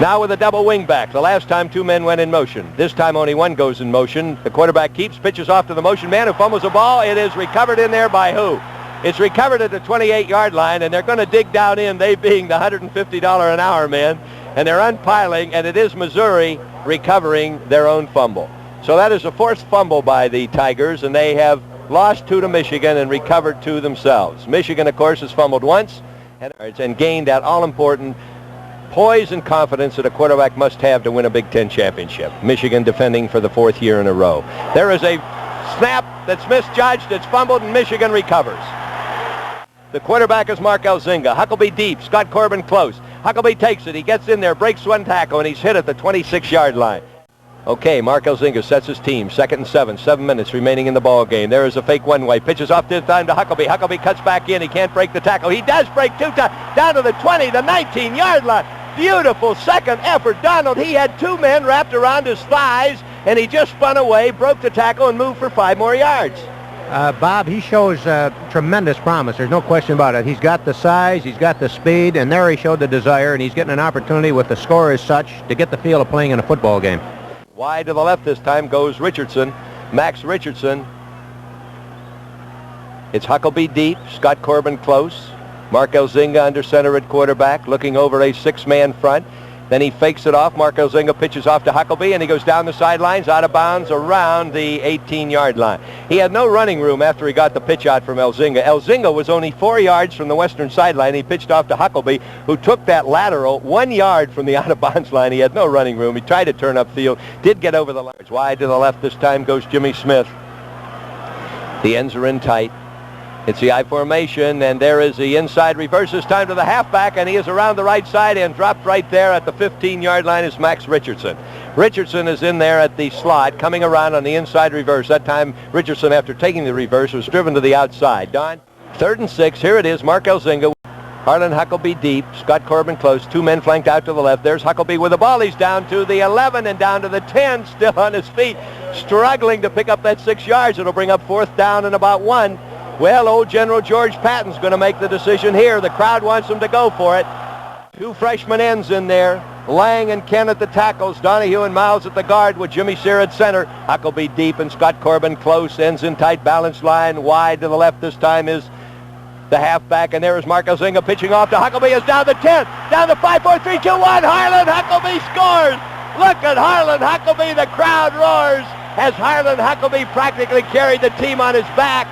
Now with a double wing back. The last time 2 men went in motion. This time only 1 goes in motion. The quarterback keeps, pitches off to the motion man who fumbles the ball. It is recovered in there by who? It's recovered at the 28-yard line, and they're going to dig down in, they being the $150 an hour men, and they're unpiling, and it is Missouri recovering their own fumble. So that is a forced fumble by the Tigers, and they have lost 2 to Michigan and recovered 2 themselves. Michigan, of course, has fumbled once and gained that all-important poise and confidence that a quarterback must have to win a Big Ten championship. Michigan defending for the 4th year in a row. There is a snap that's misjudged, it's fumbled, and Michigan recovers. The quarterback is Mark Elzinga. Huckabee deep, Scott Corbin close. Huckabee takes it, he gets in there, breaks 1 tackle, and he's hit at the 26-yard line. Okay, Mark Elzinga sets his team. 2nd and 7. 7 minutes remaining in the ball game. There is a fake one-way. Pitches off this time to Huckabee. Huckabee cuts back in. He can't break the tackle. He does break 2 times. Down to the 20, the 19-yard line. Beautiful second effort. Donald, he had 2 men wrapped around his thighs, and he just spun away, broke the tackle, and moved for 5 more yards. Bob, he shows tremendous promise. There's no question about it. He's got the size, he's got the speed, and there he showed the desire, and he's getting an opportunity with the score as such to get the feel of playing in a football game. Wide to the left this time goes Richardson, Max Richardson. It's Huckabee deep, Scott Corbin close. Mark Elzinga under center at quarterback, looking over a 6-man front. Then he fakes it off. Mark Elzinga pitches off to Huckabee, and he goes down the sidelines, out of bounds, around the 18-yard line. He had no running room after he got the pitch out from Elzinga. Elzinga was only 4 yards from the western sideline. He pitched off to Huckabee, who took that lateral 1 yard from the out-of-bounds line. He had no running room. He tried to turn upfield, did get over the line. Wide to the left this time goes Jimmy Smith. The ends are in tight. It's the I formation, and there is the inside reverse this time to the halfback, and he is around the right side and dropped right there at the 15-yard line is Max Richardson. Richardson is in there at the slot, coming around on the inside reverse. That time, Richardson, after taking the reverse, was driven to the outside. Don, 3rd and 6. Here it is, Mark Elzinga. Harlan Huckabee deep, Scott Corbin close, 2 men flanked out to the left. There's Huckabee with the ball. He's down to the 11 and down to the 10, still on his feet, struggling to pick up that 6 yards. It'll bring up 4th down and about 1. Well, old General George Patton's going to make the decision here. The crowd wants him to go for it. 2 freshman ends in there. Lang and Ken at the tackles. Donahue and Miles at the guard with Jimmy Sear at center. Huckabee deep and Scott Corbin close. Ends in tight, balanced line. Wide to the left this time is the halfback, and there is Marco Zinga pitching off to Huckabee. Is down the 10, down the 5, 4, 3, 2, 1. Harlan Huckabee scores. Look at Harlan Huckabee. The crowd roars as Harlan Huckabee practically carried the team on his back.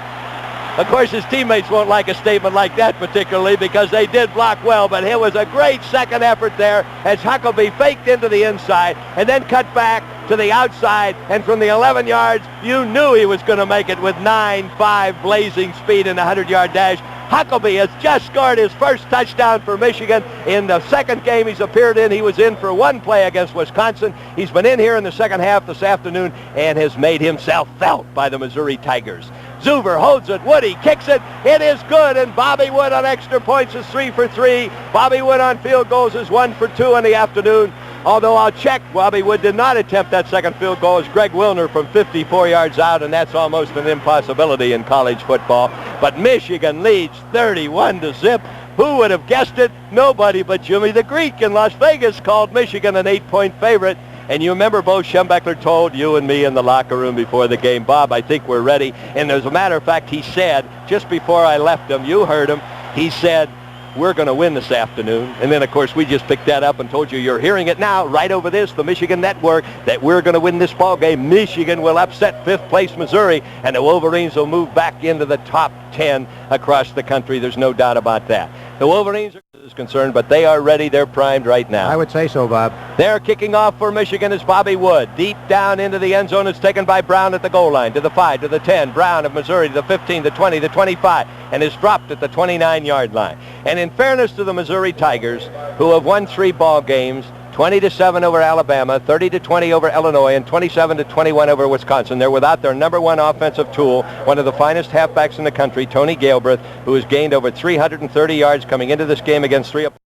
Of course, his teammates won't like a statement like that particularly because they did block well, but it was a great second effort there as Huckabee faked into the inside and then cut back to the outside, and from the 11 yards, you knew he was going to make it with 9.5 blazing speed in a 100-yard dash. Huckabee has just scored his first touchdown for Michigan. In the second game he's appeared in, he was in for one play against Wisconsin. He's been in here in the second half this afternoon and has made himself felt by the Missouri Tigers. Zuber holds it. Woody kicks it. It is good, and Bobby Wood on extra points is 3 for 3. Bobby Wood on field goals is 1 for 2 in the afternoon. Although I'll check, Bobby Wood did not attempt that second field goal as Greg Wilner from 54 yards out, and that's almost an impossibility in college football. But Michigan leads 31-0. Who would have guessed it? Nobody but Jimmy the Greek in Las Vegas called Michigan an 8-point favorite. And you remember Bo Schembechler told you and me in the locker room before the game, Bob, I think we're ready. And as a matter of fact, he said, just before I left him, you heard him, he said, we're going to win this afternoon. And then, of course, we just picked that up and told you you're hearing it now, right over this, the Michigan Network, that we're going to win this ball game. Michigan will upset fifth-place Missouri, and the Wolverines will move back into the top 10 across the country. There's no doubt about that. The Wolverines are concerned, but they are ready. They're primed right now. I would say so, Bob. They're kicking off for Michigan is Bobby Wood. Deep down into the end zone. It's taken by Brown at the goal line. To the 5, to the 10. Brown of Missouri to the 15, the 20, the 25, and is dropped at the 29-yard line. And in fairness to the Missouri Tigers, who have won 3 ball games, 20-7 over Alabama, 30-20 over Illinois, and 27-21 over Wisconsin. They're without their number one offensive tool, one of the finest halfbacks in the country, Tony Galbraith, who has gained over 330 yards coming into this game against 3 opponents.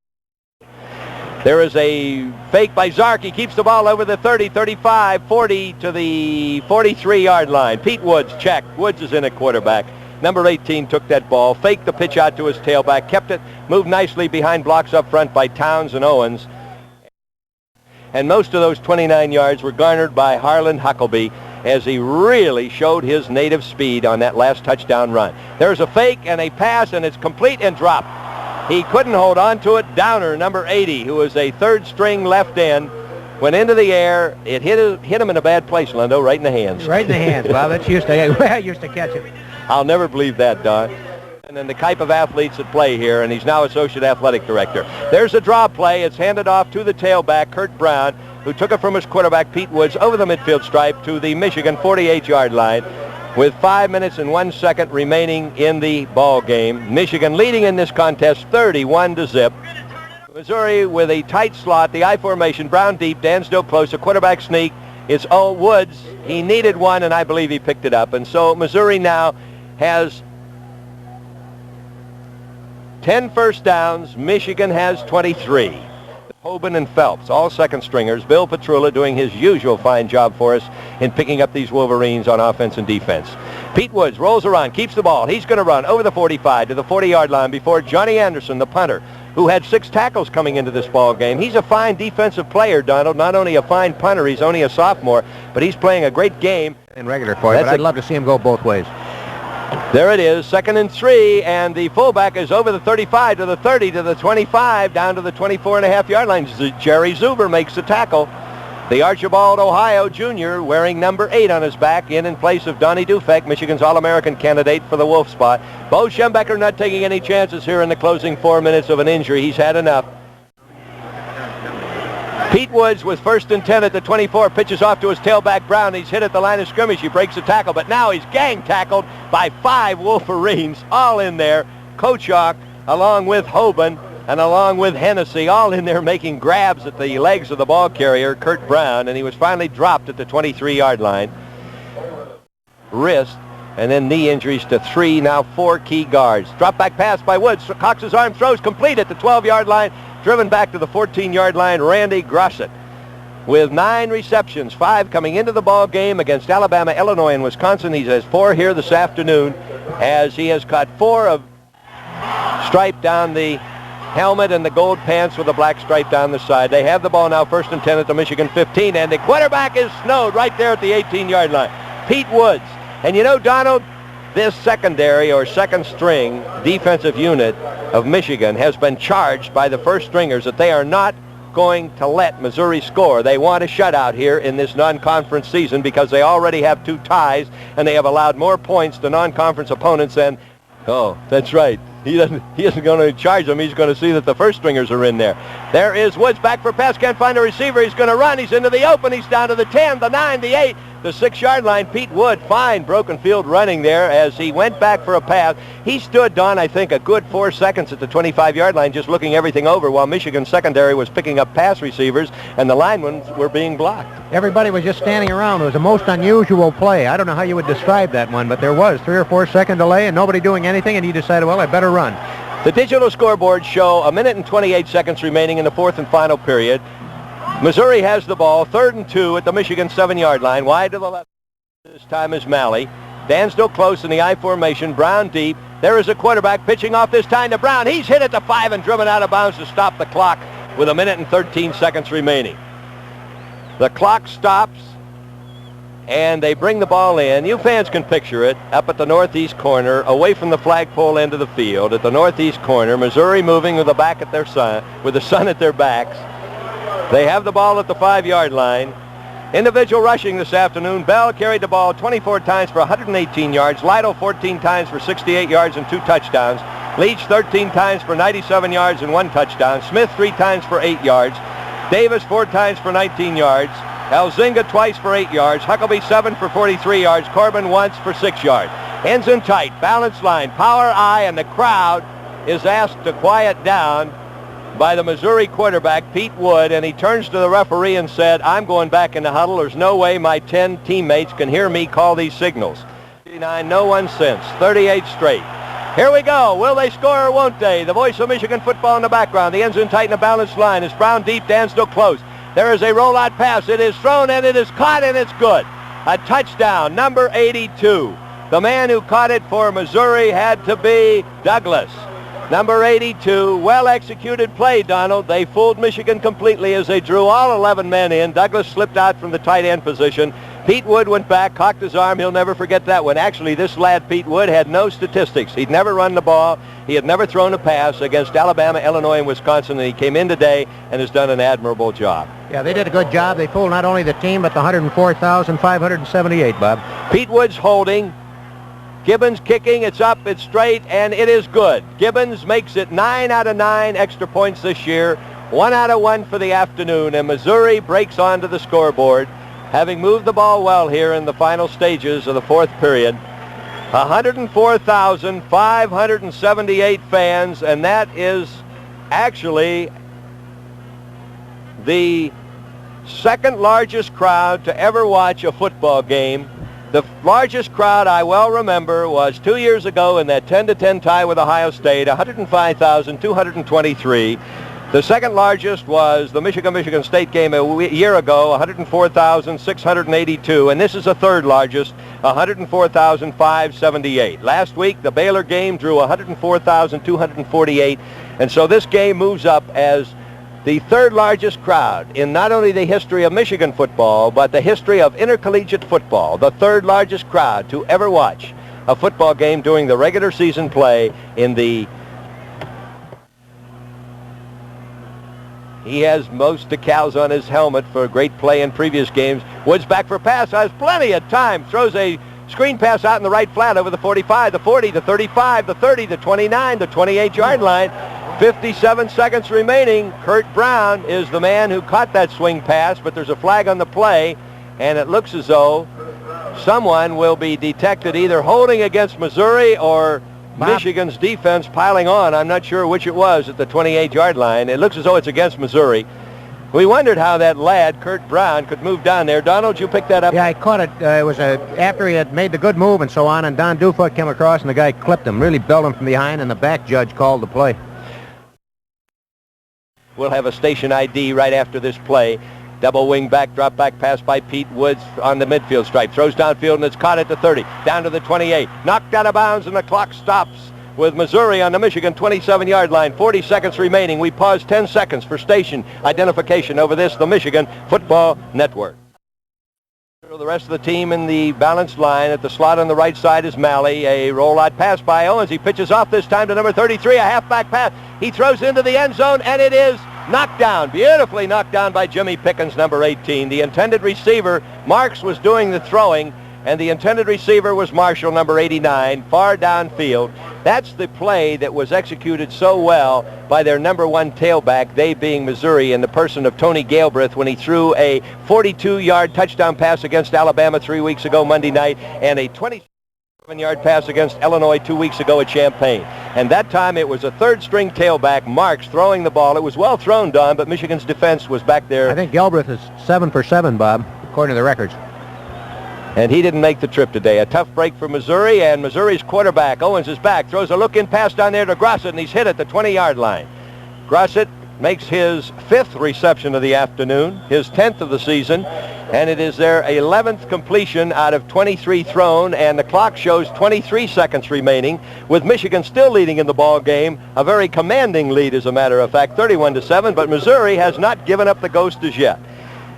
There is a fake by Zark. He keeps the ball over the 30, 35, 40 to the 43-yard line. Pete Woods checked. Woods is in at quarterback. Number 18 took that ball, faked the pitch out to his tailback, kept it, moved nicely behind blocks up front by Towns and Owens. And most of those 29 yards were garnered by Harlan Huckabee as he really showed his native speed on that last touchdown run. There's a fake and a pass, and it's complete and dropped. He couldn't hold on to it. Downer, number 80, who is a third-string left end, went into the air. It hit him in a bad place, Lindo, right in the hands. Right in the hands, Bob. That's used to catch it. I'll never believe that, Don. And then the type of athletes that play here, and he's now associate athletic director. There's a draw play. It's handed off to the tailback, Kurt Brown, who took it from his quarterback, Pete Woods, over the midfield stripe to the Michigan 48-yard line with 5 minutes and 1 second remaining in the ball game. Michigan leading in this contest 31-0. Missouri with a tight slot, the I formation, Brown deep, Dansdale close, a quarterback sneak. It's Woods. He needed one, and I believe he picked it up. And so Missouri now has 10 first downs. Michigan has 23. Hoban and Phelps, all second stringers. Bill Petrula doing his usual fine job for us in picking up these Wolverines on offense and defense. Pete Woods rolls around, keeps the ball. He's going to run over the 45 to the 40-yard line before Johnny Anderson, the punter, who had 6 tackles coming into this ball game. He's a fine defensive player, Donald. Not only a fine punter, he's only a sophomore, but he's playing a great game. In regular for you, but I'd love to see him go both ways. There it is, 2nd and 3, and the fullback is over the 35 to the 30 to the 25, down to the 24.5-yard line. Jerry Zuber makes the tackle. The Archibald, Ohio junior, wearing number 8 on his back, in place of Donnie Dufek, Michigan's All-American candidate for the Wolf spot. Bo Schembechler not taking any chances here in the closing 4 minutes of an injury. He's had enough. Pete Woods with 1st and 10 at the 24, pitches off to his tailback Brown. He's hit at the line of scrimmage. He breaks the tackle, but now he's gang tackled by 5 Wolverines, all in there. Kochak, along with Hoban, and along with Hennessy, all in there making grabs at the legs of the ball carrier, Kurt Brown, and he was finally dropped at the 23-yard line. Wrist, and then knee injuries to 3, now 4 key guards. Drop back pass by Woods. Cox's arm throws complete at the 12-yard line. Driven back to the 14-yard line, Randy Grosset. With 9 receptions, 5 coming into the ball game against Alabama, Illinois, and Wisconsin. He has 4 here this afternoon as he has caught 4 of stripe down the helmet and the gold pants with a black stripe down the side. They have the ball now, 1st and 10 at the Michigan 15, and the quarterback is snowed right there at the 18-yard line. Pete Woods. And you know, Donald, this secondary or second string defensive unit of Michigan has been charged by the first stringers that they are not going to let Missouri score. They want a shutout here in this non-conference season because they already have 2 ties and they have allowed more points to non-conference opponents than... Oh, that's right. He isn't going to charge them. He's going to see that the first stringers are in there. There is Woods back for pass. Can't find a receiver. He's going to run. He's into the open. He's down to the 10, the 9, the 8, the 6-yard line. Pete Wood, fine broken field running there as he went back for a pass. He stood, Don, I think, a good 4 seconds at the 25-yard line just looking everything over while Michigan's secondary was picking up pass receivers and the linemen were being blocked. Everybody was just standing around. It was a most unusual play. I don't know how you would describe that one, but there was 3 or 4 second delay and nobody doing anything, and he decided, well, I better run. The digital scoreboards show 1 minute and 28 seconds remaining in the 4th and final period. Missouri has the ball, 3rd and 2 at the Michigan 7-yard line. Wide to the left this time is Malley. Dan still close in the I formation. Brown deep. There is a quarterback pitching off this time to Brown. He's hit at the 5 and driven out of bounds to stop the clock with 1 minute and 13 seconds remaining. The clock stops and they bring the ball in. You fans can picture it up at the northeast corner, away from the flagpole end of the field. At the northeast corner, Missouri moving with the back at their sun, with the sun at their backs. They have the ball at the 5-yard line. Individual rushing this afternoon. Bell carried the ball 24 times for 118 yards. Lytle 14 times for 68 yards and 2 touchdowns. Leach 13 times for 97 yards and 1 touchdown. Smith 3 times for 8 yards. Davis 4 times for 19 yards. Elzinga twice for 8 yards. Huckabee 7 for 43 yards. Corbin once for 6 yards. Ends in tight, balanced line, power I, and the crowd is asked to quiet down by the Missouri quarterback, Pete Wood, and he turns to the referee and said, I'm going back in the huddle. There's no way my 10 teammates can hear me call these signals. 39, no one since, 38 straight. Here we go. Will they score or won't they? The voice of Michigan football in the background. The ends in tight and a balanced line. It's Brown deep, Dan still close. There is a rollout pass. It is thrown and it is caught and it's good. A touchdown, number 82. The man who caught it for Missouri had to be Douglas. Number 82, well-executed play, Donald. They fooled Michigan completely as they drew all 11 men in. Douglas slipped out from the tight end position. Pete Wood went back, cocked his arm. He'll never forget that one. Actually, this lad, Pete Wood, had no statistics. He'd never run the ball. He had never thrown a pass against Alabama, Illinois, and Wisconsin, and he came in today and has done an admirable job. Yeah, they did a good job. They fooled not only the team, but the 104,578, Bob. Pete Wood's holding. Gibbons kicking, it's up, it's straight, and it is good. Gibbons makes it 9 out of 9 extra points this year, 1 out of 1 for the afternoon, and Missouri breaks onto the scoreboard, having moved the ball well here in the final stages of the 4th period. 104,578 fans, and that is actually the second largest crowd to ever watch a football game. The largest crowd I well remember was 2 years ago in that 10-10 tie with Ohio State, 105,223. The second largest was the Michigan State game a year ago, 104,682. And this is the third largest, 104,578. Last week, the Baylor game drew 104,248. And so this game moves up as the third largest crowd in not only the history of Michigan football, but the history of intercollegiate football. The third largest crowd to ever watch a football game during the regular season play in the... He has most decals on his helmet for great play in previous games. Woods back for pass, has plenty of time. Throws a screen pass out in the right flat over the 45, the 40, the 35, the 30, the 29, the 28-yard line. 57 seconds remaining. Kurt Brown is the man who caught that swing pass, but there's a flag on the play, and it looks as though someone will be detected either holding against Missouri or Michigan's defense piling on. I'm not sure which it was at the 28-yard line. It looks as though it's against Missouri. We wondered how that lad, Kurt Brown, could move down there. Donald, you picked that up? Yeah, I caught it. It was after he had made the good move and so on, and Don Dufoot came across, and the guy clipped him, really belled him from behind, and the back judge called the play. We'll have a station ID right after this play. Double wing back, drop back pass by Pete Woods on the midfield stripe. Throws downfield and it's caught at the 30. Down to the 28. Knocked out of bounds and the clock stops with Missouri on the Michigan 27-yard line. 40 seconds remaining. We pause 10 seconds for station identification over this, the Michigan Football Network. The rest of the team in the balanced line. At the slot on the right side is Malley. A rollout pass by Owens. He pitches off this time to number 33, a halfback pass. He throws into the end zone, and it is knocked down. Beautifully knocked down by Jimmy Pickens, number 18. The intended receiver, Marks, was doing the throwing, and the intended receiver was Marshall, number 89, far downfield. That's the play that was executed so well by their number one tailback, they being Missouri, in the person of Tony Galbraith, when he threw a 42-yard touchdown pass against Alabama 3 weeks ago Monday night, and a 27-yard pass against Illinois 2 weeks ago at Champaign. And that time it was a third-string tailback, Marks, throwing the ball. It was well thrown, Don, but Michigan's defense was back there. I think Galbraith is 7 for 7, Bob, according to the records. And he didn't make the trip today. A tough break for Missouri, and Missouri's quarterback, Owens, is back. Throws a look-in pass down there to Grossett, and he's hit at the 20-yard line. Grossett makes his 5th reception of the afternoon, his 10th of the season, and it is their 11th completion out of 23 thrown, and the clock shows 23 seconds remaining, with Michigan still leading in the ball game. A very commanding lead, as a matter of fact, 31-7, but Missouri has not given up the ghost as yet.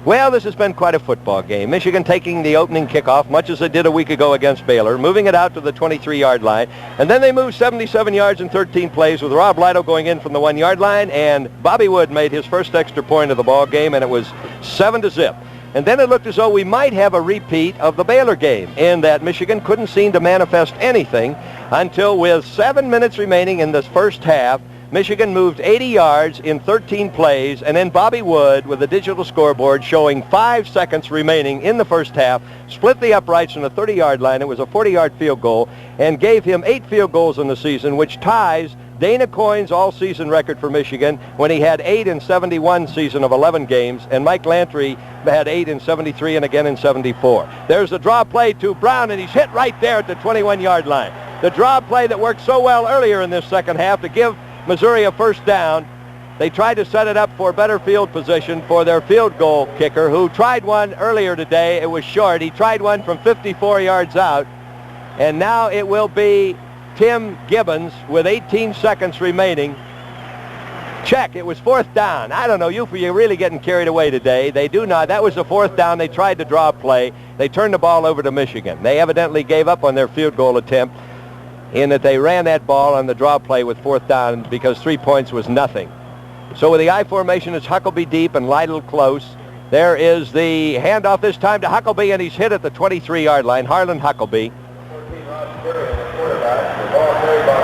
Well, this has been quite a football game. Michigan taking the opening kickoff, much as they did a week ago against Baylor, moving it out to the 23-yard line. And then they moved 77 yards in 13 plays, with Rob Lido going in from the 1-yard line, and Bobby Wood made his first extra point of the ball game, and it was 7-0. And then it looked as though we might have a repeat of the Baylor game, in that Michigan couldn't seem to manifest anything until, with 7 minutes remaining in this first half, Michigan moved 80 yards in 13 plays, and then Bobby Wood, with a digital scoreboard showing 5 seconds remaining in the first half, split the uprights from the 30-yard line. It was a 40-yard field goal, and gave him 8 field goals in the season, which ties Dana Coyne's all-season record for Michigan, when he had 8 in 71 season of 11 games, and Mike Lantry had 8 in 73 and again in 74. There's the draw play to Brown, and he's hit right there at the 21-yard line. The draw play that worked so well earlier in this second half to give Missouri a first down. They tried to set it up for better field position for their field goal kicker, who tried one earlier today. It was short. He tried one from 54 yards out, and now it will be Tim Gibbons with 18 seconds remaining. Check. It was 4th down. I don't know, Ufer, you're really getting carried away today. They do not. That was the 4th down. They tried to draw a play. They turned the ball over to Michigan. They evidently gave up on their field goal attempt, in that they ran that ball on the draw play with 4th down, because 3 points was nothing. So with the I formation, it's Huckabee deep and Lytle close. There is the handoff this time to Huckabee, and he's hit at the 23-yard line. Harlan Huckabee.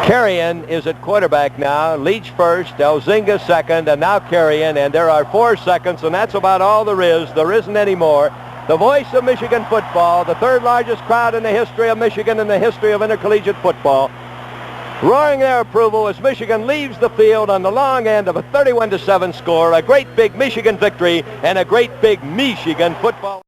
Carrion is at quarterback now. Leach first, Elzinga second, and now Carrion, and there are 4 seconds, and that's about all there is. There isn't any more. The voice of Michigan football, the 3rd largest crowd in the history of Michigan, in the history of intercollegiate football, roaring their approval as Michigan leaves the field on the long end of a 31-7 score. A great big Michigan victory, and a great big Michigan football.